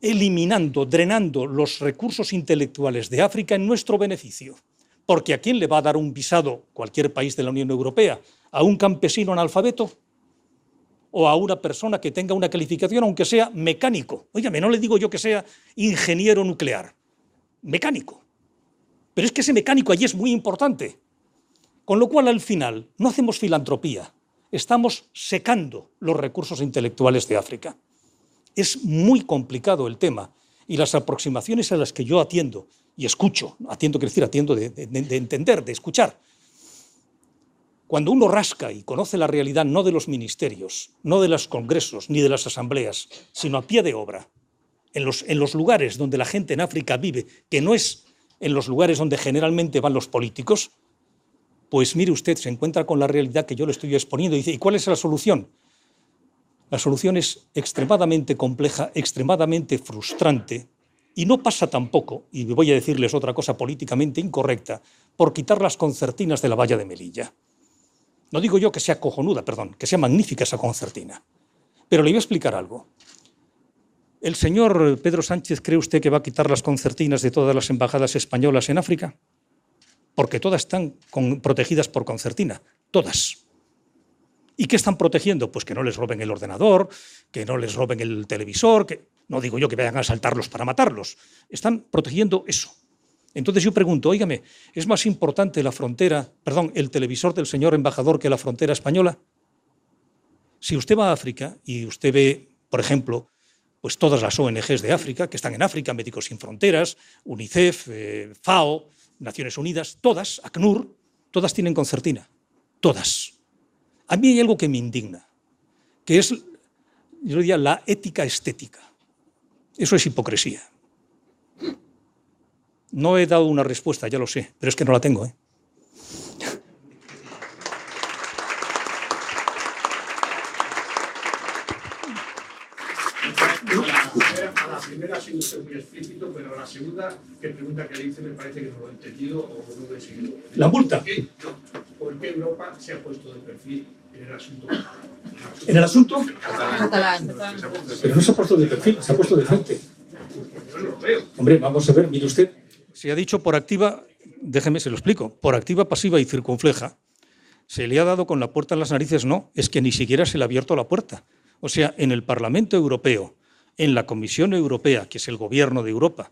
eliminando, drenando los recursos intelectuales de África en nuestro beneficio. Porque ¿a quién le va a dar un visado cualquier país de la Unión Europea? ¿A un campesino analfabeto? ¿O a una persona que tenga una calificación, aunque sea mecánico? Óigame, no le digo yo que sea ingeniero nuclear, mecánico. Pero es que ese mecánico allí es muy importante. Con lo cual, al final, no hacemos filantropía, estamos secando los recursos intelectuales de África. Es muy complicado el tema y las aproximaciones a las que yo atiendo y escucho, atiendo de entender, de escuchar. Cuando uno rasca y conoce la realidad no de los ministerios, no de los congresos ni de las asambleas, sino a pie de obra, en los lugares donde la gente en África vive, que no es en los lugares donde generalmente van los políticos, pues mire usted, se encuentra con la realidad que yo le estoy exponiendo y dice, ¿y cuál es la solución? La solución es extremadamente compleja, extremadamente frustrante y no pasa tampoco, y voy a decirles otra cosa políticamente incorrecta, por quitar las concertinas de la valla de Melilla. No digo yo que sea cojonuda, perdón, que sea magnífica esa concertina, pero le voy a explicar algo. ¿El señor Pedro Sánchez cree usted que va a quitar las concertinas de todas las embajadas españolas en África? Porque todas están protegidas por concertina, todas. ¿Y qué están protegiendo? Pues que no les roben el ordenador, que no les roben el televisor, que no digo yo que vayan a asaltarlos para matarlos. Están protegiendo eso. Entonces yo pregunto, óigame, ¿es más importante el televisor del señor embajador que la frontera española? Si usted va a África y usted ve, por ejemplo, pues todas las ONGs de África, que están en África, Médicos Sin Fronteras, UNICEF, FAO, Naciones Unidas, todas, ACNUR, todas tienen concertina, todas. A mí hay algo que me indigna, que es, yo diría, la ética estética. Eso es hipocresía. No he dado una respuesta, ya lo sé, pero es que no la tengo, A la primera sí usted muy explícito, pero a la segunda, que pregunta que le hice me parece que no lo he entendido o no lo he seguido. La multa. ¿Por qué Europa se ha puesto de perfil en el asunto catalán? ¿En el asunto? Catalán. Pero no se ha puesto de perfil, se ha puesto de frente. Yo no lo veo. Hombre, vamos a ver, mire usted. Se ha dicho por activa, déjeme, se lo explico, por activa, pasiva y circunfleja. ¿Se le ha dado con la puerta en las narices? No, es que ni siquiera se le ha abierto la puerta. O sea, en el Parlamento Europeo, en la Comisión Europea, que es el gobierno de Europa,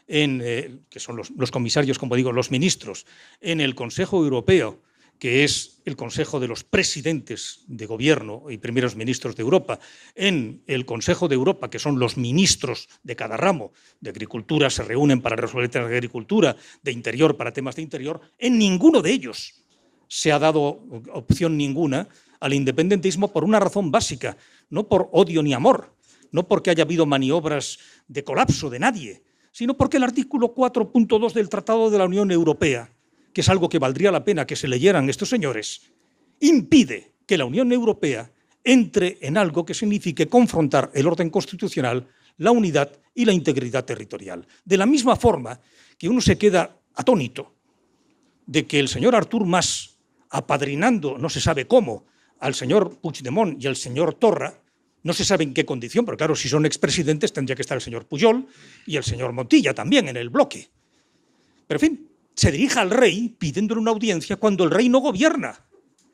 que son los comisarios, como digo, los ministros, en el Consejo Europeo, que es el Consejo de los presidentes de gobierno y primeros ministros de Europa, en el Consejo de Europa, que son los ministros de cada ramo, de agricultura se reúnen para resolver temas de agricultura, de interior para temas de interior, en ninguno de ellos se ha dado opción ninguna al independentismo por una razón básica, no por odio ni amor, no porque haya habido maniobras de colapso de nadie, sino porque el artículo 4.2 del Tratado de la Unión Europea, que es algo que valdría la pena que se leyeran estos señores, impide que la Unión Europea entre en algo que signifique confrontar el orden constitucional, la unidad y la integridad territorial. De la misma forma que uno se queda atónito de que el señor Artur Mas, apadrinando, no se sabe cómo, al señor Puigdemont y al señor Torra, no se sabe en qué condición, pero claro, si son expresidentes tendría que estar el señor Pujol y el señor Montilla también en el bloque. Pero en fin, se dirige al rey pidiéndole una audiencia cuando el rey no gobierna.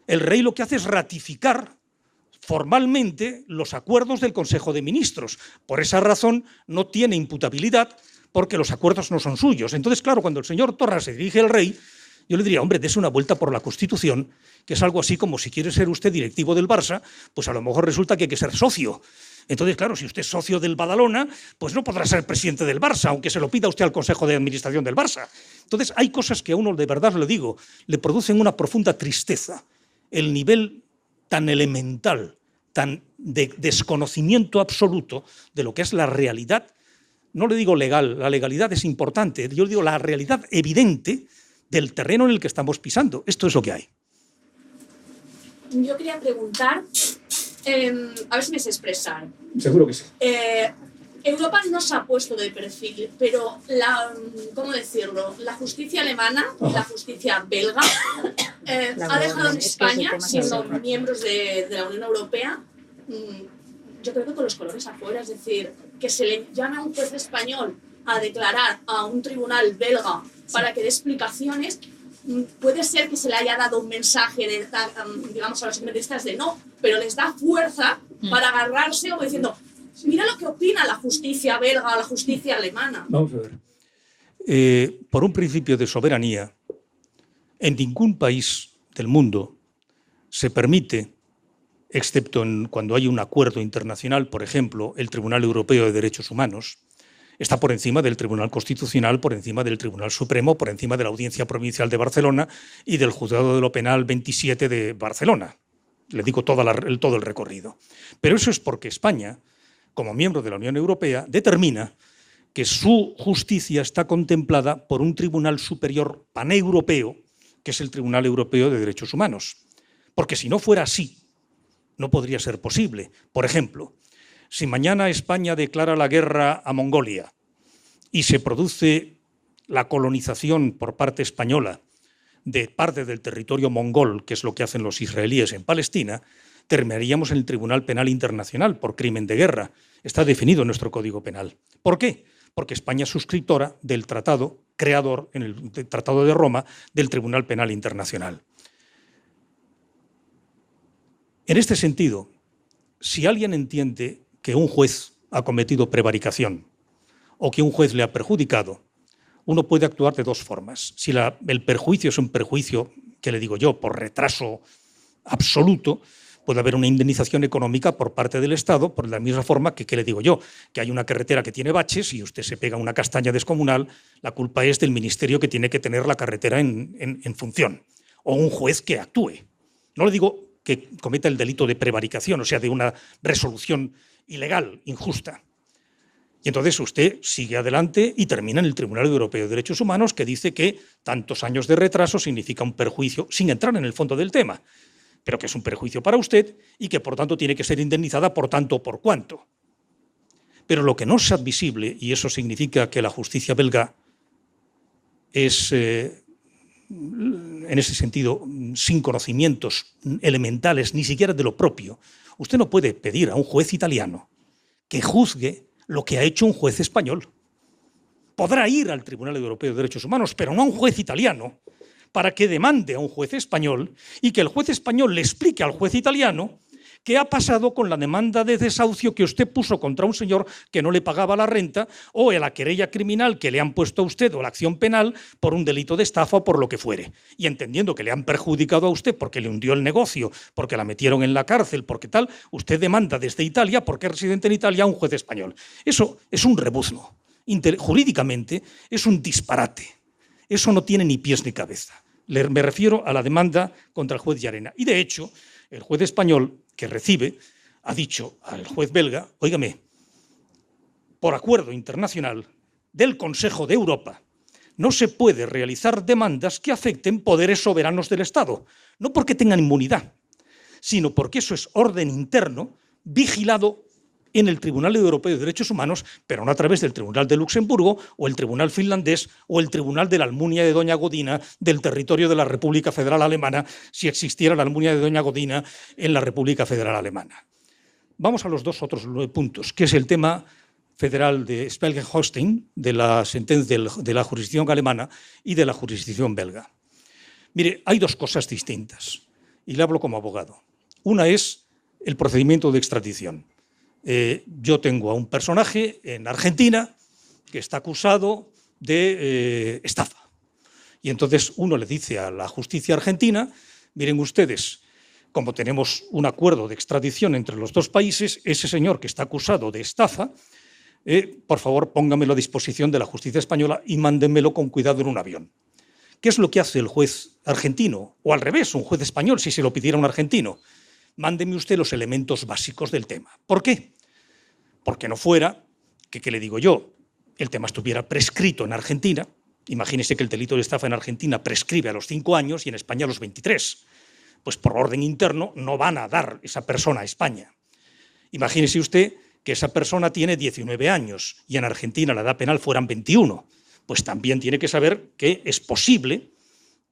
El rey lo que hace es ratificar formalmente los acuerdos del Consejo de Ministros. Por esa razón no tiene imputabilidad porque los acuerdos no son suyos. Entonces, claro, cuando el señor Torra se dirige al rey, yo le diría, hombre, dese una vuelta por la Constitución, que es algo así como si quiere ser usted directivo del Barça, pues a lo mejor resulta que hay que ser socio. Entonces, claro, si usted es socio del Badalona, pues no podrá ser presidente del Barça, aunque se lo pida usted al Consejo de Administración del Barça. Entonces, hay cosas que a uno, de verdad le digo, le producen una profunda tristeza. El nivel tan elemental, tan de desconocimiento absoluto de lo que es la realidad, no le digo legal, la legalidad es importante, yo le digo la realidad evidente del terreno en el que estamos pisando. Esto es lo que hay. Yo quería preguntar, a ver si me sé expresar. Seguro que sí. Europa no se ha puesto de perfil, pero ¿cómo decirlo? La justicia alemana, la justicia belga, ha dejado en España, siendo miembros de la Unión Europea, yo creo que con los colores afuera, es decir, que se le llame a un juez español a declarar a un tribunal belga para que dé explicaciones, puede ser que se le haya dado un mensaje, digamos, a los independentistas de no, pero les da fuerza para agarrarse o diciendo, mira lo que opina la justicia belga o la justicia alemana. Vamos a ver. Por un principio de soberanía, en ningún país del mundo se permite, excepto cuando hay un acuerdo internacional, por ejemplo, el Tribunal Europeo de Derechos Humanos, está por encima del Tribunal Constitucional, por encima del Tribunal Supremo, por encima de la Audiencia Provincial de Barcelona y del Juzgado de lo Penal 27 de Barcelona. Le digo todo el recorrido. Pero eso es porque España, como miembro de la Unión Europea, determina que su justicia está contemplada por un tribunal superior paneuropeo, que es el Tribunal Europeo de Derechos Humanos. Porque si no fuera así, no podría ser posible. Por ejemplo, si mañana España declara la guerra a Mongolia y se produce la colonización por parte española de parte del territorio mongol, que es lo que hacen los israelíes en Palestina, terminaríamos en el Tribunal Penal Internacional por crimen de guerra. Está definido en nuestro Código Penal. ¿Por qué? Porque España es suscriptora del tratado creador, en el Tratado de Roma, del Tribunal Penal Internacional. En este sentido, si alguien entiende que un juez ha cometido prevaricación o que un juez le ha perjudicado, uno puede actuar de dos formas. Si el perjuicio es un perjuicio, que le digo yo, por retraso absoluto, puede haber una indemnización económica por parte del Estado, por la misma forma que le digo yo, que hay una carretera que tiene baches y usted se pega una castaña descomunal, la culpa es del ministerio que tiene que tener la carretera en función, o un juez que actúe. No le digo que cometa el delito de prevaricación, o sea, de una resolución ilegal, injusta. Y entonces usted sigue adelante y termina en el Tribunal Europeo de Derechos Humanos, que dice que tantos años de retraso significa un perjuicio, sin entrar en el fondo del tema, pero que es un perjuicio para usted y que por tanto tiene que ser indemnizada por tanto o por cuanto. Pero lo que no es admisible, y eso significa que la justicia belga es, en ese sentido, sin conocimientos elementales, ni siquiera de lo propio, usted no puede pedir a un juez italiano que juzgue lo que ha hecho un juez español. Podrá ir al Tribunal Europeo de Derechos Humanos, pero no a un juez italiano, para que demande a un juez español y que el juez español le explique al juez italiano qué ha pasado con la demanda de desahucio que usted puso contra un señor que no le pagaba la renta, o la querella criminal que le han puesto a usted, o la acción penal por un delito de estafa o por lo que fuere. Y entendiendo que le han perjudicado a usted porque le hundió el negocio, porque la metieron en la cárcel, porque tal, usted demanda desde Italia, porque es residente en Italia, a un juez español. Eso es un rebuzno. Jurídicamente es un disparate. Eso no tiene ni pies ni cabeza. Me refiero a la demanda contra el juez Llarena. Y de hecho, el juez español que recibe ha dicho al juez belga, óigame, por acuerdo internacional del Consejo de Europa, no se puede realizar demandas que afecten poderes soberanos del Estado, no porque tengan inmunidad, sino porque eso es orden interno vigilado en el Tribunal Europeo de Derechos Humanos, pero no a través del Tribunal de Luxemburgo o el Tribunal finlandés o el Tribunal de la Almunia de Doña Godina del territorio de la República Federal Alemana, si existiera la Almunia de Doña Godina en la República Federal Alemana. Vamos a los dos otros puntos, que es el tema federal de Schleswig-Holstein, de la sentencia de la jurisdicción alemana y de la jurisdicción belga. Mire, hay dos cosas distintas, y le hablo como abogado. Una es el procedimiento de extradición. Yo tengo a un personaje en Argentina que está acusado de estafa. Y entonces uno le dice a la justicia argentina, miren ustedes, como tenemos un acuerdo de extradición entre los dos países, ese señor que está acusado de estafa, por favor póngamelo a disposición de la justicia española y mándenmelo con cuidado en un avión. ¿Qué es lo que hace el juez argentino? O al revés, un juez español, si se lo pidiera un argentino. Mándeme usted los elementos básicos del tema. ¿Por qué? Porque no fuera que, ¿qué le digo yo?, el tema estuviera prescrito en Argentina. Imagínese que el delito de estafa en Argentina prescribe a los 5 años y en España a los 23. Pues por orden interno no van a dar esa persona a España. Imagínese usted que esa persona tiene 19 años y en Argentina la edad penal fueran 21. Pues también tiene que saber que es posible,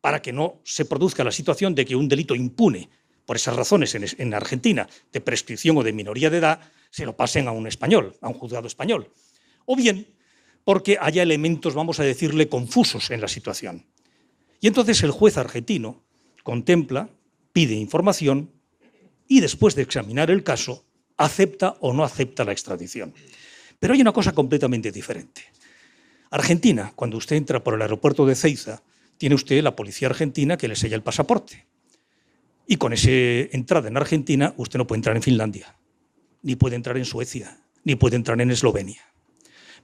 para que no se produzca la situación de que un delito impune, por esas razones en Argentina, de prescripción o de minoría de edad, se lo pasen a un español, a un juzgado español. O bien porque haya elementos, vamos a decirle, confusos en la situación. Y entonces el juez argentino contempla, pide información y después de examinar el caso, acepta o no acepta la extradición. Pero hay una cosa completamente diferente. Argentina, cuando usted entra por el aeropuerto de Ezeiza, tiene usted la policía argentina que le sella el pasaporte. Y con esa entrada en Argentina, usted no puede entrar en Finlandia, ni puede entrar en Suecia, ni puede entrar en Eslovenia.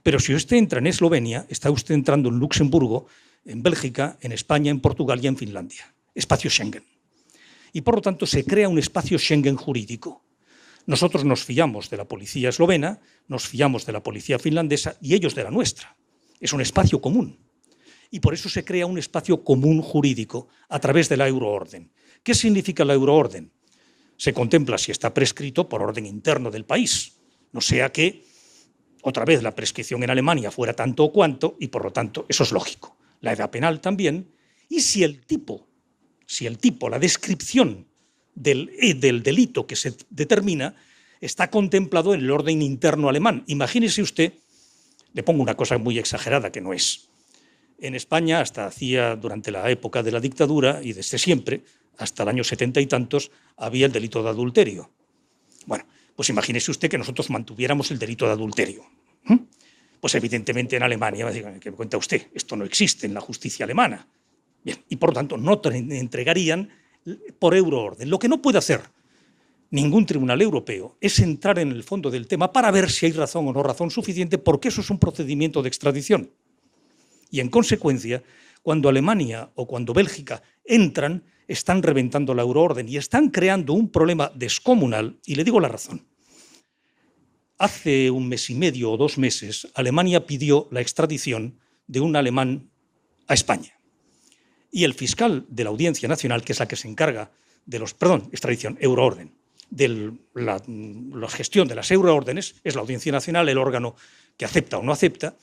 Pero si usted entra en Eslovenia, está usted entrando en Luxemburgo, en Bélgica, en España, en Portugal y en Finlandia. Espacio Schengen. Y por lo tanto se crea un espacio Schengen jurídico. Nosotros nos fiamos de la policía eslovena, nos fiamos de la policía finlandesa y ellos de la nuestra. Es un espacio común. Y por eso se crea un espacio común jurídico a través de la euroorden. ¿Qué significa la euroorden? Se contempla si está prescrito por orden interno del país, no sea que, otra vez, la prescripción en Alemania fuera tanto o cuanto, y por lo tanto eso es lógico. La edad penal también, y si el tipo, la descripción del delito que se determina está contemplado en el orden interno alemán. Imagínese usted, le pongo una cosa muy exagerada que no es. En España, durante la época de la dictadura y desde siempre, hasta el año 70 y tantos, había el delito de adulterio. Bueno, pues imagínese usted que nosotros mantuviéramos el delito de adulterio. Pues evidentemente en Alemania, ¿qué me cuenta usted? Esto no existe en la justicia alemana. Bien, y por lo tanto no entregarían por euroorden. Lo que no puede hacer ningún tribunal europeo es entrar en el fondo del tema para ver si hay razón o no razón suficiente, porque eso es un procedimiento de extradición. Y en consecuencia, cuando Alemania o cuando Bélgica entran, están reventando la euroorden y están creando un problema descomunal, y le digo la razón. Hace 1 mes y medio o 2 meses, Alemania pidió la extradición de un alemán a España. Y el fiscal de la Audiencia Nacional, que es la que se encarga de euroorden, de la gestión de las euroórdenes, es la Audiencia Nacional, el órgano que acepta o no acepta,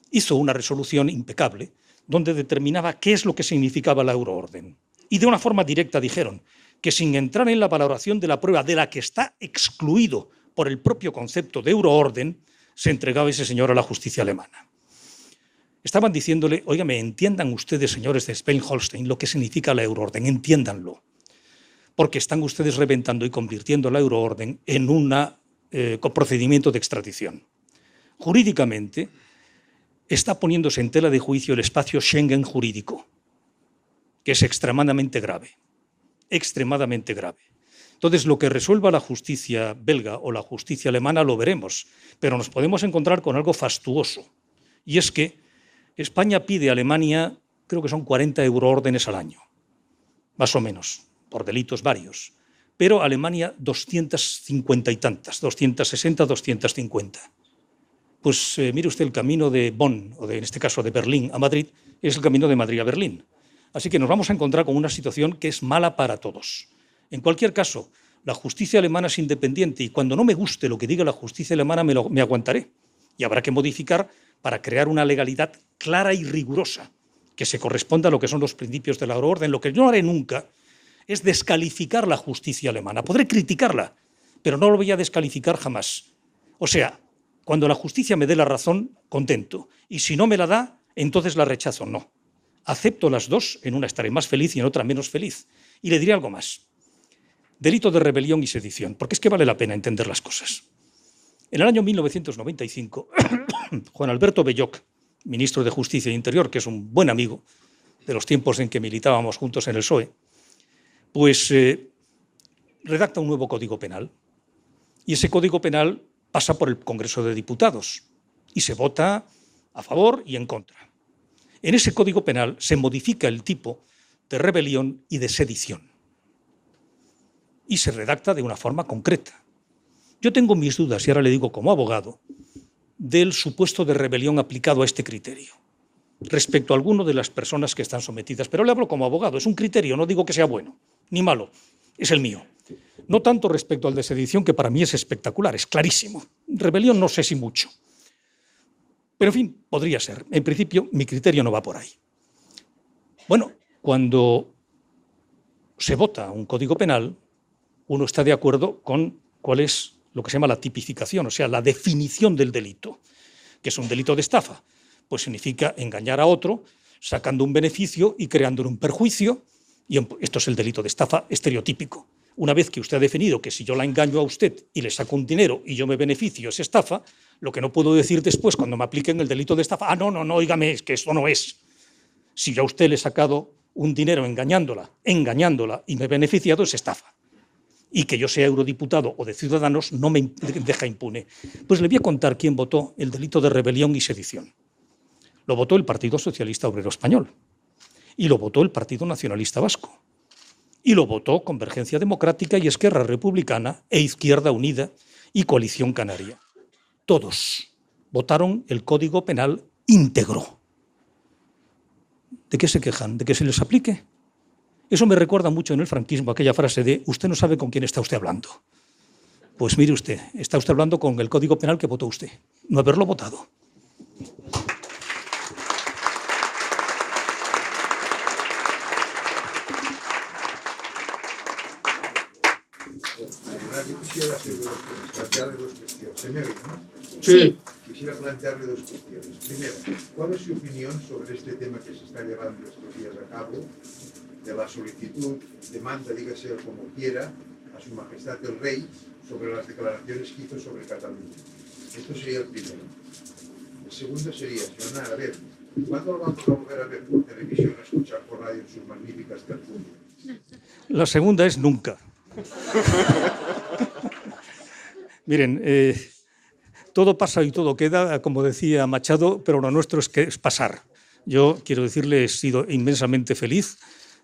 hizo una resolución impecable donde determinaba qué es lo que significaba la euroorden. Y de una forma directa dijeron que sin entrar en la valoración de la prueba de la que está excluido por el propio concepto de euroorden, se entregaba ese señor a la justicia alemana. Estaban diciéndole, óigame, entiendan ustedes, señores de Schleswig-Holstein, lo que significa la euroorden, entiéndanlo, porque están ustedes reventando y convirtiendo la euroorden en un procedimiento de extradición. Jurídicamente, está poniéndose en tela de juicio el espacio Schengen jurídico, que es extremadamente grave, extremadamente grave. Entonces, lo que resuelva la justicia belga o la justicia alemana lo veremos, pero nos podemos encontrar con algo fastuoso, y es que España pide a Alemania, creo que son 40 euroórdenes al año, más o menos, por delitos varios, pero Alemania 250 y tantas, 260, 250. Pues mire usted, el camino de Bonn, o en este caso de Berlín a Madrid, es el camino de Madrid a Berlín. Así que nos vamos a encontrar con una situación que es mala para todos. En cualquier caso, la justicia alemana es independiente y cuando no me guste lo que diga la justicia alemana me aguantaré. Y habrá que modificar para crear una legalidad clara y rigurosa que se corresponda a lo que son los principios de la orden. Lo que yo no haré nunca es descalificar la justicia alemana. Podré criticarla, pero no lo voy a descalificar jamás. O sea, cuando la justicia me dé la razón, contento. Y si no me la da, entonces la rechazo. No. Acepto las dos, en una estaré más feliz y en otra menos feliz. Y le diré algo más. Delito de rebelión y sedición, porque es que vale la pena entender las cosas. En el año 1995, Juan Alberto Belloc, ministro de Justicia e Interior, que es un buen amigo de los tiempos en que militábamos juntos en el PSOE, pues redacta un nuevo Código Penal. Y ese Código Penal pasa por el Congreso de Diputados y se vota a favor y en contra. En ese Código Penal se modifica el tipo de rebelión y de sedición. Y se redacta de una forma concreta. Yo tengo mis dudas, y ahora le digo como abogado, del supuesto de rebelión aplicado a este criterio, respecto a alguno de las personas que están sometidas. Pero le hablo como abogado, es un criterio, no digo que sea bueno ni malo, es el mío. No tanto respecto al de sedición, que para mí es espectacular, es clarísimo. Rebelión no sé si mucho. Pero en fin, podría ser. En principio, mi criterio no va por ahí. Bueno, cuando se vota un código penal, uno está de acuerdo con cuál es lo que se llama la tipificación, o sea, la definición del delito. ¿Qué es un delito de estafa? Pues significa engañar a otro, sacando un beneficio y creándole un perjuicio, y esto es el delito de estafa estereotípico. Una vez que usted ha definido que si yo la engaño a usted y le saco un dinero y yo me beneficio, es estafa, lo que no puedo decir después cuando me apliquen el delito de estafa, no, óigame, es que esto no es. Si yo a usted le he sacado un dinero engañándola y me he beneficiado, es estafa. Y que yo sea eurodiputado o de Ciudadanos no me deja impune. Pues le voy a contar quién votó el delito de rebelión y sedición. Lo votó el Partido Socialista Obrero Español y lo votó el Partido Nacionalista Vasco y lo votó Convergencia Democrática y Esquerra Republicana e Izquierda Unida y Coalición Canaria. Todos votaron el Código Penal íntegro. ¿De qué se quejan? ¿De que se les aplique? Eso me recuerda mucho en el franquismo aquella frase de «usted no sabe con quién está usted hablando». Pues mire usted, está usted hablando con el Código Penal que votó usted, no haberlo votado. Yo quisiera plantearle dos cuestiones. ¿Se me oye, no? Sí. Quisiera plantearle dos cuestiones. Primero, ¿cuál es su opinión sobre este tema que se está llevando estos días a cabo, de la solicitud, demanda, dígase como quiera, a su majestad el rey sobre las declaraciones que hizo sobre Cataluña? Esto sería el primero. El segundo sería, señor, a ver, ¿cuándo lo vamos a volver a ver por televisión, a escuchar por radio en sus magníficas tertulias? La segunda es nunca. Miren, todo pasa y todo queda, como decía Machado, pero lo nuestro es pasar. Yo quiero decirle, he sido inmensamente feliz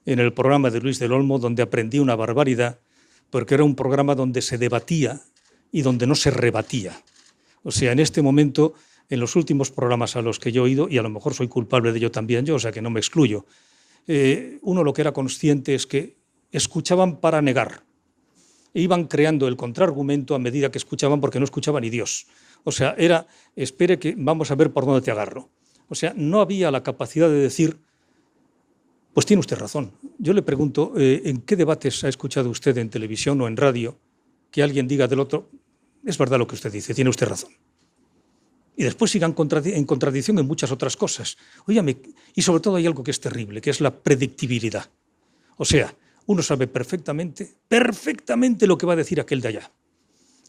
en el programa de Luis del Olmo, donde aprendí una barbaridad, porque era un programa donde se debatía y donde no se rebatía. O sea, en este momento, en los últimos programas a los que yo he ido, y a lo mejor soy culpable de ello también yo, o sea que no me excluyo, uno lo que era consciente es que escuchaban para negar. E iban creando el contraargumento a medida que escuchaban, porque no escuchaba ni Dios. O sea, era, espere que vamos a ver por dónde te agarro. O sea, no había la capacidad de decir, pues tiene usted razón. Yo le pregunto, ¿en qué debates ha escuchado usted en televisión o en radio que alguien diga del otro, es verdad lo que usted dice, tiene usted razón? Y después sigan en contradicción en muchas otras cosas. Óigame, y sobre todo hay algo que es terrible, que es la predictibilidad. O sea, uno sabe perfectamente lo que va a decir aquel de allá.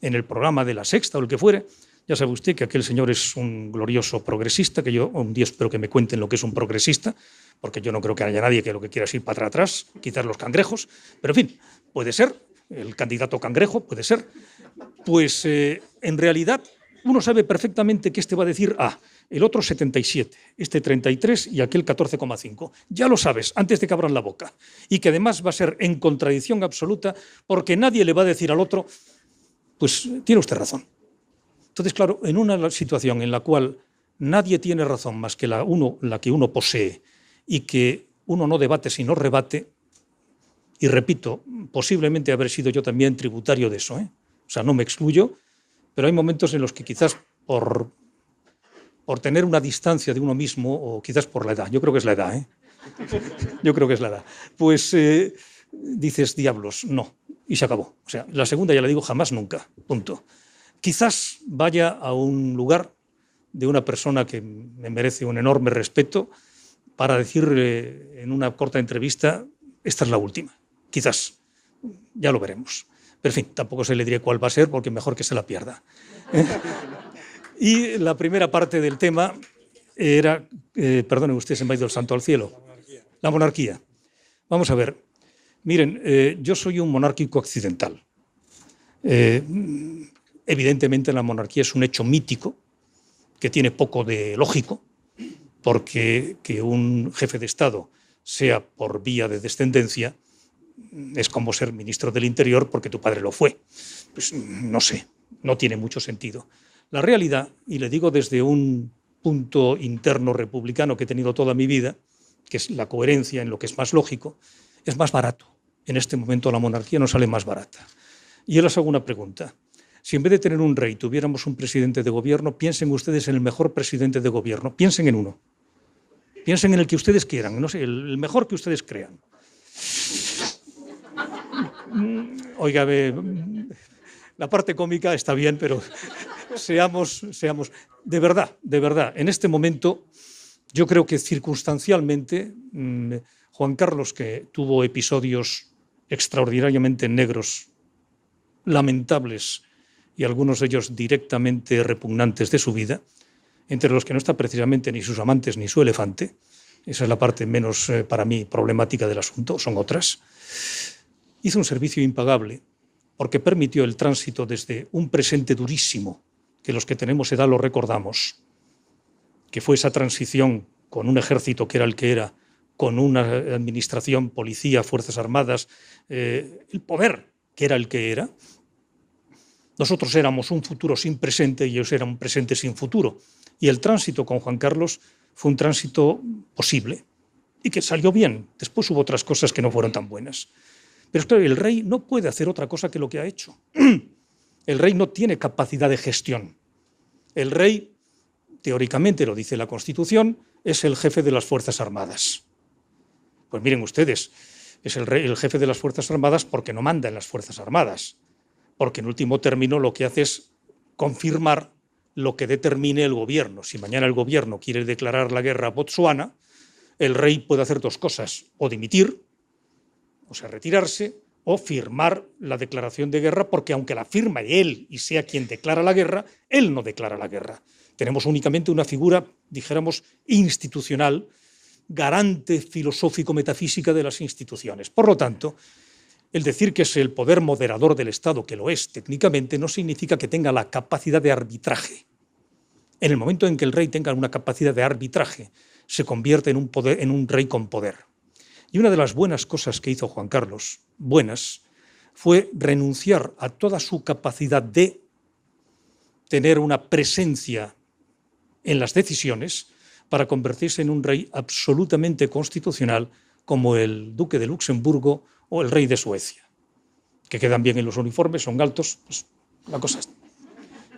En el programa de La Sexta o el que fuere, ya sabe usted que aquel señor es un glorioso progresista, que yo un día espero que me cuenten lo que es un progresista, porque yo no creo que haya nadie que lo que quiera es ir para atrás, quitar los cangrejos, pero en fin, puede ser, el candidato cangrejo puede ser, pues en realidad uno sabe perfectamente que este va a decir A, el otro 77, este 33 y aquel 14,5. Ya lo sabes, antes de que abran la boca. Y que además va a ser en contradicción absoluta porque nadie le va a decir al otro, pues tiene usted razón. Entonces, claro, en una situación en la cual nadie tiene razón más que la que uno posee y que uno no debate sino rebate, Y repito, posiblemente habré sido yo también tributario de eso, ¿eh? O sea, no me excluyo, pero hay momentos en los que quizás por tener una distancia de uno mismo, o quizás por la edad, yo creo que es la edad, ¿eh? Yo creo que es la edad, pues dices, diablos, no, y se acabó. O sea, la segunda ya la digo, jamás, nunca, punto. Quizás vaya a un lugar de una persona que me merece un enorme respeto para decir en una corta entrevista, esta es la última, quizás, ya lo veremos. Pero en fin, tampoco se le diré cuál va a ser porque mejor que se la pierda. Y la primera parte del tema era, perdone usted, se me ha ido el santo al cielo, la monarquía. Vamos a ver, miren, yo soy un monárquico occidental. Evidentemente la monarquía es un hecho mítico que tiene poco de lógico, porque que un jefe de Estado sea por vía de descendencia es como ser ministro del Interior porque tu padre lo fue. Pues no sé, no tiene mucho sentido. La realidad, y le digo desde un punto interno republicano que he tenido toda mi vida, que es la coherencia en lo que es más lógico, es más barato. En este momento la monarquía nos sale más barata. Y yo les hago una pregunta. Si en vez de tener un rey tuviéramos un presidente de gobierno, piensen ustedes en el mejor presidente de gobierno. Piensen en uno. Piensen en el que ustedes quieran, no sé, el mejor que ustedes crean. Oiga, la parte cómica está bien, pero seamos de verdad, en este momento yo creo que circunstancialmente Juan Carlos, que tuvo episodios extraordinariamente negros, lamentables y algunos de ellos directamente repugnantes de su vida, entre los que no está precisamente ni sus amantes ni su elefante, esa es la parte menos para mí problemática del asunto, son otras, hizo un servicio impagable porque permitió el tránsito desde un presente durísimo, que los que tenemos edad lo recordamos, que fue esa transición con un ejército que era el que era, con una administración, policía, Fuerzas Armadas, el poder que era el que era. Nosotros éramos un futuro sin presente y ellos eran un presente sin futuro. Y el tránsito con Juan Carlos fue un tránsito posible y que salió bien. Después hubo otras cosas que no fueron tan buenas. Pero claro, el rey no puede hacer otra cosa que lo que ha hecho. El rey no tiene capacidad de gestión. El rey, teóricamente, lo dice la Constitución, es el jefe de las Fuerzas Armadas. Pues miren ustedes, es el jefe de las Fuerzas Armadas porque no manda en las Fuerzas Armadas, porque en último término lo que hace es confirmar lo que determine el gobierno. Si mañana el gobierno quiere declarar la guerra a Botsuana, el rey puede hacer dos cosas, o dimitir, o sea, retirarse, o firmar la declaración de guerra, porque aunque la firma él y sea quien declara la guerra, él no declara la guerra. Tenemos únicamente una figura, dijéramos, institucional, garante filosófico-metafísica de las instituciones. Por lo tanto, el decir que es el poder moderador del Estado, que lo es técnicamente, no significa que tenga la capacidad de arbitraje. En el momento en que el rey tenga una capacidad de arbitraje, se convierte en un rey con poder. Y una de las buenas cosas que hizo Juan Carlos, fue renunciar a toda su capacidad de tener una presencia en las decisiones para convertirse en un rey absolutamente constitucional como el duque de Luxemburgo o el rey de Suecia, que quedan bien en los uniformes, son altos, pues la cosa está.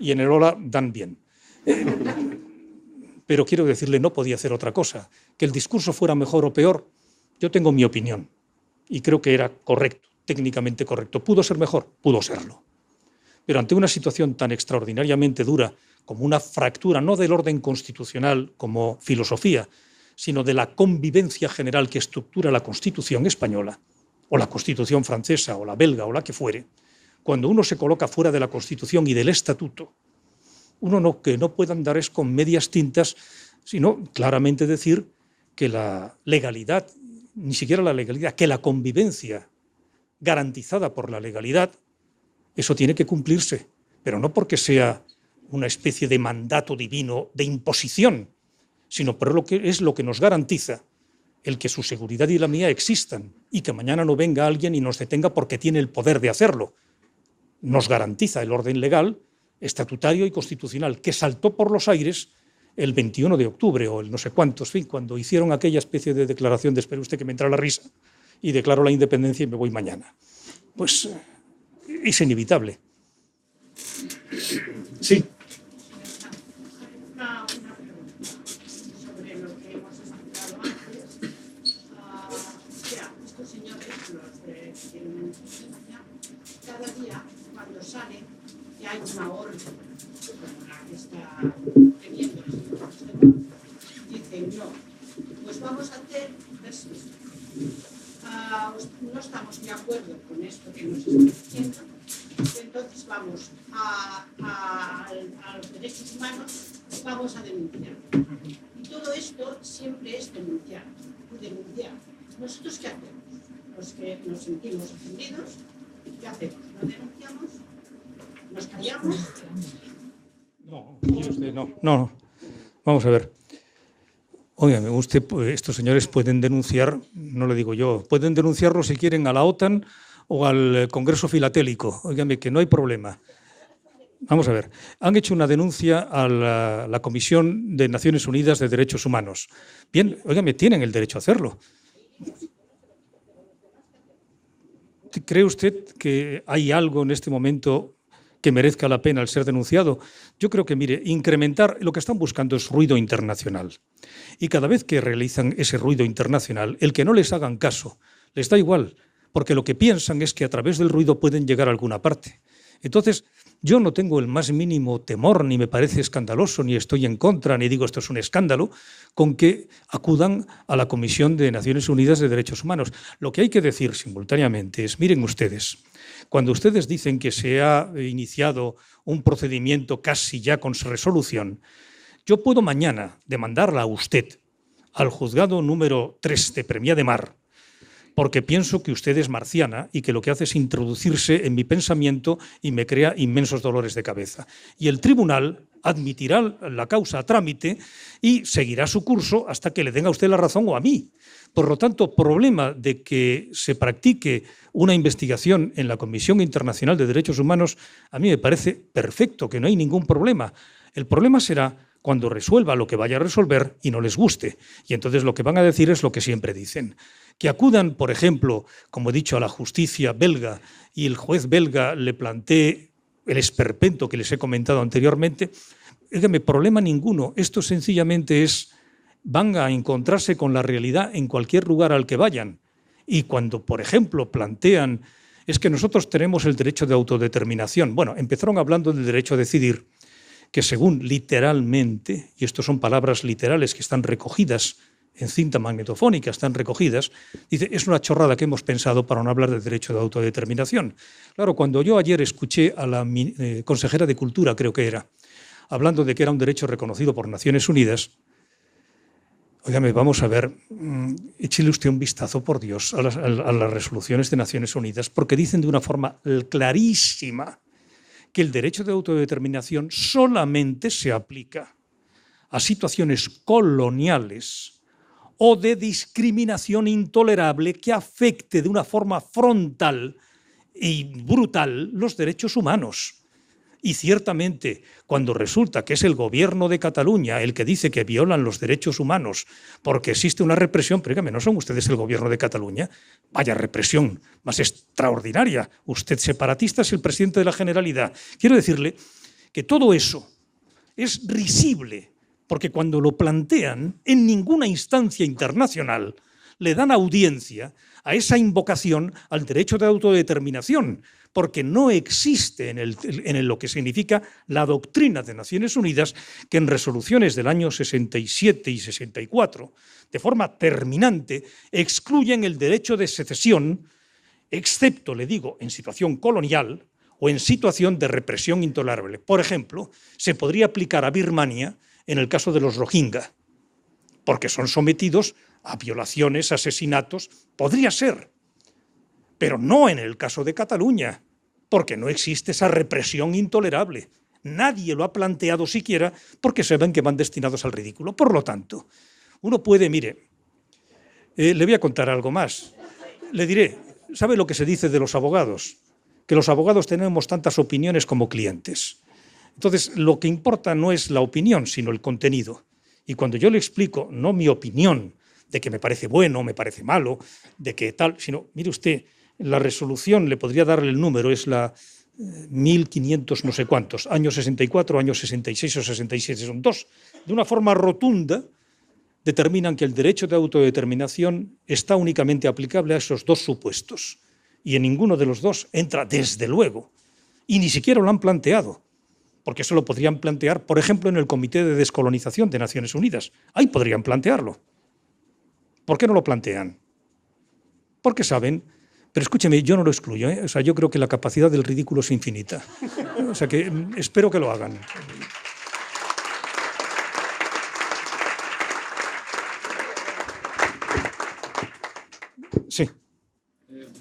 Y en el ola dan bien. Pero quiero decirle, no podía hacer otra cosa. Que el discurso fuera mejor o peor, yo tengo mi opinión y creo que era correcto, técnicamente correcto. ¿Pudo ser mejor? Pudo serlo. Pero ante una situación tan extraordinariamente dura como una fractura, no del orden constitucional como filosofía, sino de la convivencia general que estructura la Constitución española, o la Constitución francesa, o la belga, o la que fuere, cuando uno se coloca fuera de la Constitución y del Estatuto, uno que no puede andar es con medias tintas, sino claramente decir que la legalidad, ni siquiera la legalidad, que la convivencia garantizada por la legalidad, eso tiene que cumplirse, pero no porque sea una especie de mandato divino de imposición, sino por lo que es lo que nos garantiza el que su seguridad y la mía existan y que mañana no venga alguien y nos detenga porque tiene el poder de hacerlo. Nos garantiza el orden legal, estatutario y constitucional, que saltó por los aires el 21 de octubre o el no sé cuántos, fin, cuando hicieron aquella especie de declaración de, espere usted que me entra la risa, y declaro la independencia y me voy mañana. Pues es inevitable. Sí. Una pregunta sobre lo que hemos explicado antes. Estos señores, los de España, cada día cuando salen ya hay una orden como la que está teniendo el señor Joseba. Dicen, no, pues vamos a hacer esto. No estamos de acuerdo con esto que nos está diciendo, entonces vamos a los derechos humanos, vamos a denunciar. Y todo esto siempre es denunciar. ¿Nosotros qué hacemos? Los que nos sentimos ofendidos, ¿qué hacemos? ¿No denunciamos? ¿Nos callamos? No. Vamos a ver. Óigame, estos señores pueden denunciar, no le digo yo, pueden denunciarlo si quieren a la OTAN o al Congreso Filatélico. Óigame, que no hay problema. Vamos a ver, han hecho una denuncia a la Comisión de Naciones Unidas de Derechos Humanos. Bien, óigame, tienen el derecho a hacerlo. ¿Cree usted que hay algo en este momento que merezca la pena el ser denunciado? Yo creo que, mire, incrementar, lo que están buscando es ruido internacional. Y cada vez que realizan ese ruido internacional, el que no les hagan caso, les da igual, porque lo que piensan es que a través del ruido pueden llegar a alguna parte. Entonces, yo no tengo el más mínimo temor, ni me parece escandaloso, ni estoy en contra, ni digo esto es un escándalo, con que acudan a la Comisión de Naciones Unidas de Derechos Humanos. Lo que hay que decir simultáneamente es, miren ustedes, cuando ustedes dicen que se ha iniciado un procedimiento casi ya con resolución, yo puedo mañana demandarla a usted al juzgado número 3 de Premià de Mar, porque pienso que usted es marciana y que lo que hace es introducirse en mi pensamiento y me crea inmensos dolores de cabeza. Y el tribunal admitirá la causa a trámite y seguirá su curso hasta que le den a usted la razón o a mí. Por lo tanto, problema de que se practique una investigación en la Comisión Internacional de Derechos Humanos, a mí me parece perfecto, que no hay ningún problema. El problema será cuando resuelva lo que vaya a resolver y no les guste. Y entonces lo que van a decir es lo que siempre dicen. Que acudan, por ejemplo, como he dicho, a la justicia belga y el juez belga le plantee el esperpento que les he comentado anteriormente, dígame, problema ninguno. Esto sencillamente es, van a encontrarse con la realidad en cualquier lugar al que vayan. Y cuando, por ejemplo, plantean, es que nosotros tenemos el derecho de autodeterminación. Bueno, empezaron hablando del derecho a decidir, que según literalmente, y esto son palabras literales que están recogidas en cinta magnetofónica, están recogidas, dice, es una chorrada que hemos pensado para no hablar del derecho de autodeterminación. Claro, cuando yo ayer escuché a la consejera de Cultura, creo que era, hablando de que era un derecho reconocido por Naciones Unidas, óigame, vamos a ver, échele usted un vistazo, por Dios, a las resoluciones de Naciones Unidas, porque dicen de una forma clarísima que el derecho de autodeterminación solamente se aplica a situaciones coloniales o de discriminación intolerable que afecte de una forma frontal y brutal los derechos humanos. Y ciertamente, cuando resulta que es el gobierno de Cataluña el que dice que violan los derechos humanos porque existe una represión, pero dígame, ¿no son ustedes el gobierno de Cataluña? Vaya represión más extraordinaria. Usted separatista es el presidente de la Generalidad. Quiero decirle que todo eso es risible, porque cuando lo plantean en ninguna instancia internacional le dan audiencia a esa invocación al derecho de autodeterminación, porque no existe en lo que significa la doctrina de Naciones Unidas, que en resoluciones del año 67 y 64, de forma terminante, excluyen el derecho de secesión, excepto, le digo, en situación colonial o en situación de represión intolerable. Por ejemplo, se podría aplicar a Birmania en el caso de los Rohingya, porque son sometidos a violaciones, asesinatos, podría ser, pero no en el caso de Cataluña, porque no existe esa represión intolerable. Nadie lo ha planteado siquiera porque saben que van destinados al ridículo. Por lo tanto, uno puede, mire, le voy a contar algo más. Le diré, ¿sabe lo que se dice de los abogados? Que los abogados tenemos tantas opiniones como clientes. Entonces, lo que importa no es la opinión, sino el contenido. Y cuando yo le explico, no mi opinión de que me parece bueno, me parece malo, de que tal, sino, mire usted, la resolución, le podría darle el número, es la 1500 no sé cuántos, año 64, año 66 o 67, son dos. De una forma rotunda determinan que el derecho de autodeterminación está únicamente aplicable a esos dos supuestos. Y en ninguno de los dos entra desde luego. Y ni siquiera lo han planteado, porque eso lo podrían plantear, por ejemplo, en el Comité de Descolonización de Naciones Unidas. Ahí podrían plantearlo. ¿Por qué no lo plantean? Porque saben, pero escúcheme, yo no lo excluyo, ¿eh? O sea, yo creo que la capacidad del ridículo es infinita. O sea, que espero que lo hagan. Sí.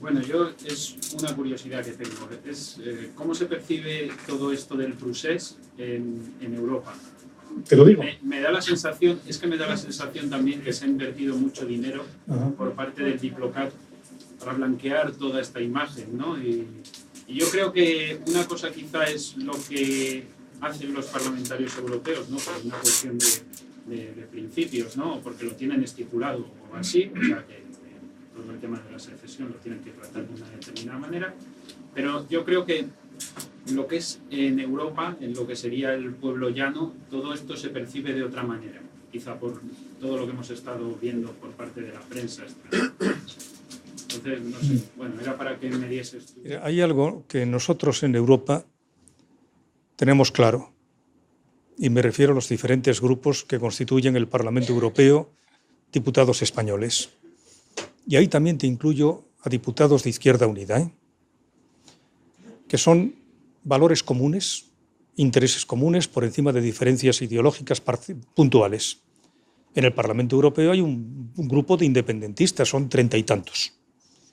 Bueno, yo es una curiosidad que tengo. ¿Cómo se percibe todo esto del procés en Europa? Te lo digo. Me da la sensación, también que se ha invertido mucho dinero por parte del Diplocat para blanquear toda esta imagen, ¿no? Y yo creo que una cosa quizá es lo que hacen los parlamentarios europeos, ¿no? Por una cuestión de principios, ¿no? Porque lo tienen estipulado o así, o sea que todo el tema de la secesión lo tienen que tratar de una determinada manera, pero yo creo que lo que es en Europa, en lo que sería el pueblo llano, todo esto se percibe de otra manera, quizá por todo lo que hemos estado viendo por parte de la prensa. Entonces, no sé, bueno, era para que me dieses tú. Hay algo que nosotros en Europa tenemos claro, y me refiero a los diferentes grupos que constituyen el Parlamento Europeo, diputados españoles. Y ahí también te incluyo a diputados de Izquierda Unida, ¿eh? Que son valores comunes, intereses comunes por encima de diferencias ideológicas puntuales. En el Parlamento Europeo hay un grupo de independentistas, son 30 y tantos,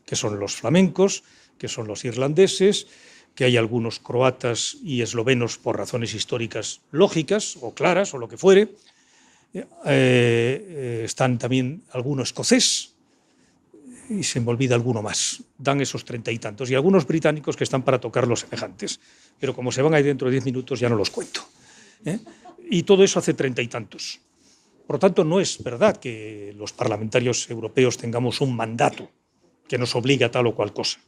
que son los flamencos, que son los irlandeses, que hay algunos croatas y eslovenos por razones históricas lógicas o claras o lo que fuere. Están también algunos escocés, y se me olvida alguno más, dan esos 30 y tantos, y algunos británicos que están para tocar los semejantes, pero como se van ahí dentro de 10 minutos ya no los cuento, ¿eh? Y todo eso hace 30 y tantos. Por lo tanto, no es verdad que los parlamentarios europeos tengamos un mandato que nos obligue a tal o cual cosa.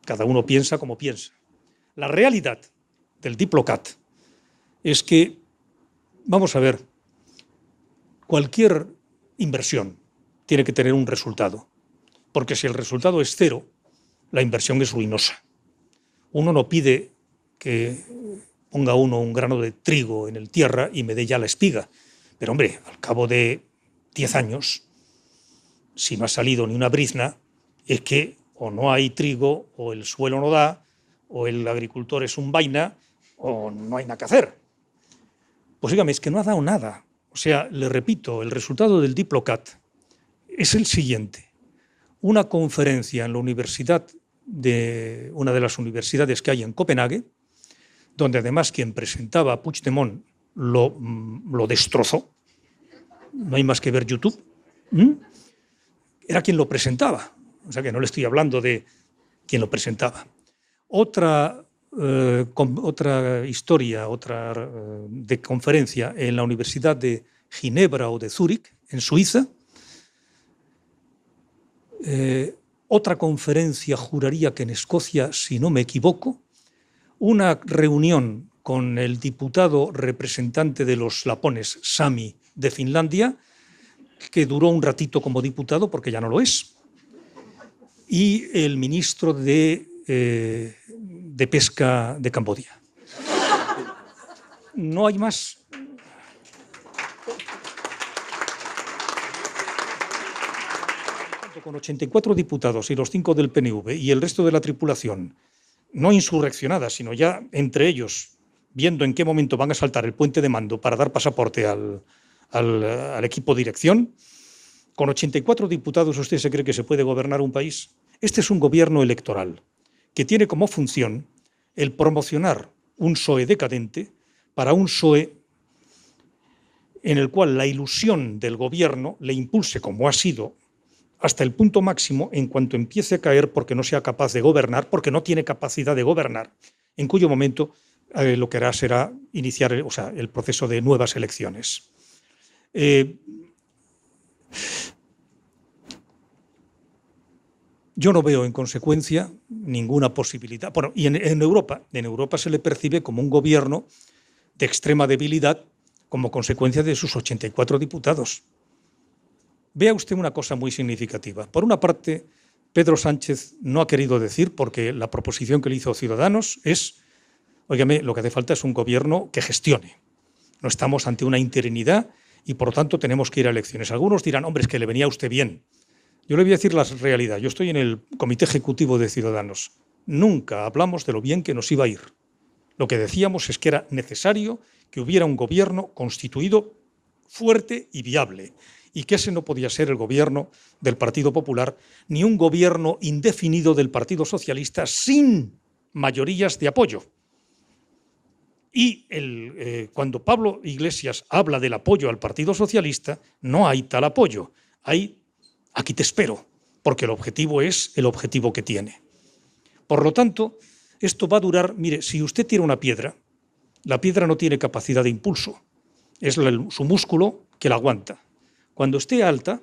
Cada uno piensa como piensa. La realidad del Diplocat es que, vamos a ver, cualquier inversión tiene que tener un resultado. Porque si el resultado es cero, la inversión es ruinosa. Uno no pide que ponga uno un grano de trigo en el tierra y me dé ya la espiga. Pero hombre, al cabo de 10 años, si no ha salido ni una brizna, es que o no hay trigo, o el suelo no da, o el agricultor es un vaina, o no hay nada que hacer. Pues dígame, es que no ha dado nada. O sea, le repito, el resultado del Diplocat es el siguiente. Una conferencia en la universidad una de las universidades que hay en Copenhague, donde además quien presentaba a Puigdemont lo destrozó, no hay más que ver YouTube, era quien lo presentaba, o sea que no le estoy hablando de quien lo presentaba. Otra historia, de conferencia en la Universidad de Ginebra o de Zúrich, en Suiza. Otra conferencia, juraría que en Escocia, si no me equivoco, una reunión con el diputado representante de los lapones, Sami, de Finlandia, que duró un ratito como diputado porque ya no lo es, y el ministro de Pesca de Camboya. No hay más. Con 84 diputados y los 5 del PNV y el resto de la tripulación, no insurreccionada, sino ya entre ellos, viendo en qué momento van a saltar el puente de mando para dar pasaporte al equipo de dirección, con 84 diputados, ¿usted se cree que se puede gobernar un país? Este es un gobierno electoral que tiene como función el promocionar un PSOE decadente para un PSOE en el cual la ilusión del gobierno le impulse, como ha sido, hasta el punto máximo en cuanto empiece a caer porque no sea capaz de gobernar, porque no tiene capacidad de gobernar, en cuyo momento lo que hará será iniciar el proceso de nuevas elecciones. Yo no veo, en consecuencia, ninguna posibilidad. Bueno, y en Europa se le percibe como un gobierno de extrema debilidad como consecuencia de sus 84 diputados. Vea usted una cosa muy significativa. Por una parte, Pedro Sánchez no ha querido decir, porque la proposición que le hizo Ciudadanos es, óigame, lo que hace falta es un gobierno que gestione. No estamos ante una interinidad y, por lo tanto, tenemos que ir a elecciones. Algunos dirán, hombre, es que le venía a usted bien. Yo le voy a decir la realidad. Yo estoy en el Comité Ejecutivo de Ciudadanos. Nunca hablamos de lo bien que nos iba a ir. Lo que decíamos es que era necesario que hubiera un gobierno constituido fuerte y viable, y que ese no podía ser el gobierno del Partido Popular, ni un gobierno indefinido del Partido Socialista sin mayorías de apoyo. Y cuando Pablo Iglesias habla del apoyo al Partido Socialista, no hay tal apoyo. Hay, aquí te espero, porque el objetivo es el objetivo que tiene. Por lo tanto, esto va a durar, mire, si usted tira una piedra, la piedra no tiene capacidad de impulso, es su músculo que la aguanta. Cuando esté alta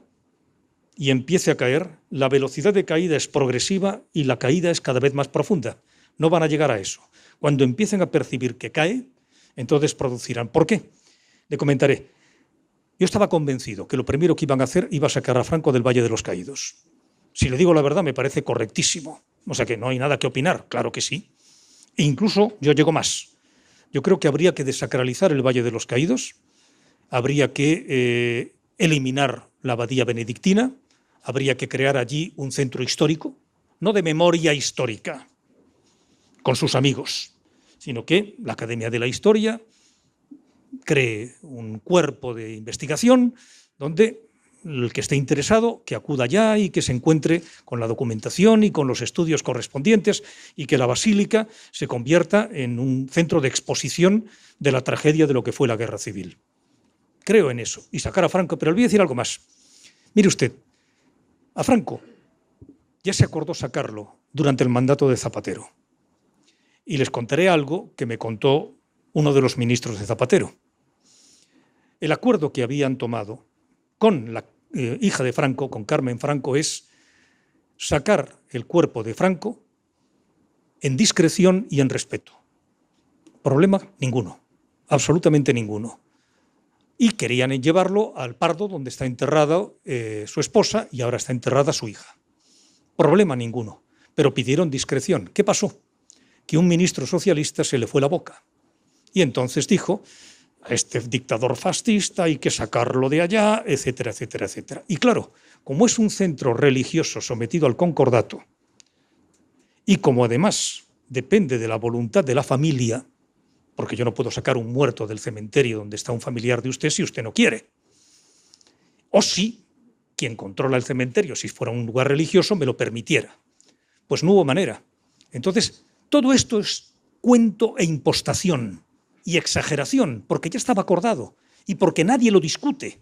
y empiece a caer, la velocidad de caída es progresiva y la caída es cada vez más profunda. No van a llegar a eso. Cuando empiecen a percibir que cae, entonces producirán. ¿Por qué? Le comentaré. Yo estaba convencido que lo primero que iban a hacer iba a sacar a Franco del Valle de los Caídos. Si le digo la verdad, me parece correctísimo. O sea que no hay nada que opinar, claro que sí. E incluso yo llego más. Yo creo que habría que desacralizar el Valle de los Caídos, habría que eliminar la abadía benedictina, habría que crear allí un centro histórico, no de memoria histórica, con sus amigos, sino que la Academia de la Historia cree un cuerpo de investigación donde el que esté interesado que acuda allá y que se encuentre con la documentación y con los estudios correspondientes y que la Basílica se convierta en un centro de exposición de la tragedia de lo que fue la Guerra Civil. Creo en eso. Y sacar a Franco, pero le voy a decir algo más. Mire usted, a Franco ya se acordó sacarlo durante el mandato de Zapatero. Y les contaré algo que me contó uno de los ministros de Zapatero. El acuerdo que habían tomado con la hija de Franco, con Carmen Franco, es sacar el cuerpo de Franco en discreción y en respeto. Problema ninguno, absolutamente ninguno. Y querían llevarlo al Pardo, donde está enterrada su esposa y ahora está enterrada su hija. Problema ninguno, pero pidieron discreción. ¿Qué pasó? Que un ministro socialista se le fue la boca y entonces dijo: a este dictador fascista hay que sacarlo de allá, etcétera, etcétera, etcétera. Y claro, como es un centro religioso sometido al concordato y como además depende de la voluntad de la familia, porque yo no puedo sacar un muerto del cementerio donde está un familiar de usted si usted no quiere, o si quien controla el cementerio, si fuera un lugar religioso, me lo permitiera. Pues no hubo manera. Entonces, todo esto es cuento e impostación y exageración, porque ya estaba acordado y porque nadie lo discute.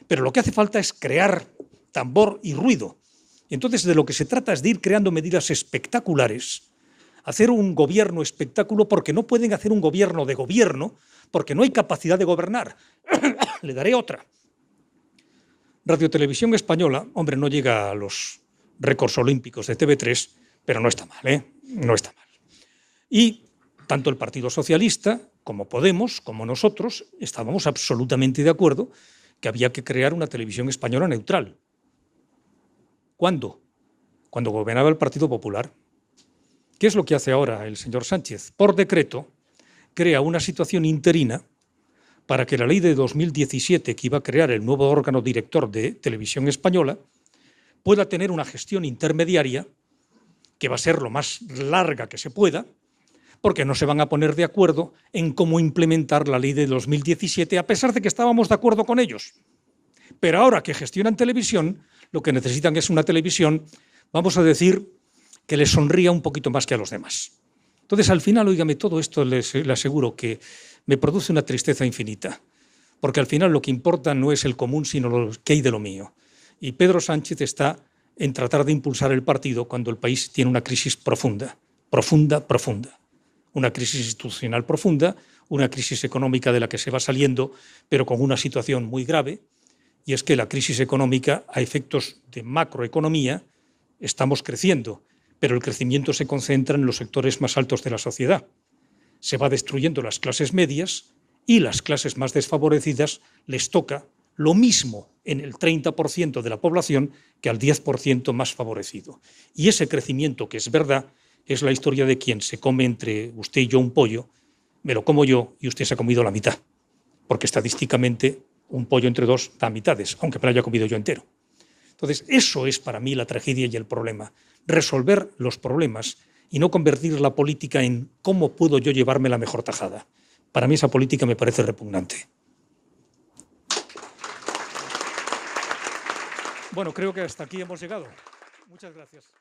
Pero lo que hace falta es crear tambor y ruido. Entonces, de lo que se trata es de ir creando medidas espectaculares, hacer un gobierno espectáculo, porque no pueden hacer un gobierno de gobierno, porque no hay capacidad de gobernar. Le daré otra. Radio Televisión Española, hombre, no llega a los récords olímpicos de TV3, pero no está mal, no está mal. Y tanto el Partido Socialista como Podemos, como nosotros, estábamos absolutamente de acuerdo que había que crear una televisión española neutral. ¿Cuándo? Cuando gobernaba el Partido Popular. ¿Qué es lo que hace ahora el señor Sánchez? Por decreto, crea una situación interina para que la ley de 2017, que iba a crear el nuevo órgano director de Televisión Española, pueda tener una gestión intermediaria que va a ser lo más larga que se pueda, porque no se van a poner de acuerdo en cómo implementar la ley de 2017, a pesar de que estábamos de acuerdo con ellos. Pero ahora que gestionan televisión, lo que necesitan es una televisión, vamos a decir, que les sonría un poquito más que a los demás. Entonces, al final, óigame, todo esto le aseguro que me produce una tristeza infinita, porque al final lo que importa no es el común, sino lo que hay de lo mío. Y Pedro Sánchez está en tratar de impulsar el partido cuando el país tiene una crisis profunda, profunda, profunda. Una crisis institucional profunda, una crisis económica de la que se va saliendo, pero con una situación muy grave, y es que la crisis económica, a efectos de macroeconomía, estamos creciendo, pero el crecimiento se concentra en los sectores más altos de la sociedad. Se va destruyendo las clases medias y las clases más desfavorecidas les toca lo mismo en el 30% de la población que al 10% más favorecido. Y ese crecimiento, que es verdad, es la historia de quien se come entre usted y yo un pollo, me lo como yo y usted se ha comido la mitad, porque estadísticamente un pollo entre dos da mitades, aunque me lo haya comido yo entero. Entonces, eso es para mí la tragedia y el problema, resolver los problemas y no convertir la política en cómo puedo yo llevarme la mejor tajada. Para mí esa política me parece repugnante. Bueno, creo que hasta aquí hemos llegado. Muchas gracias.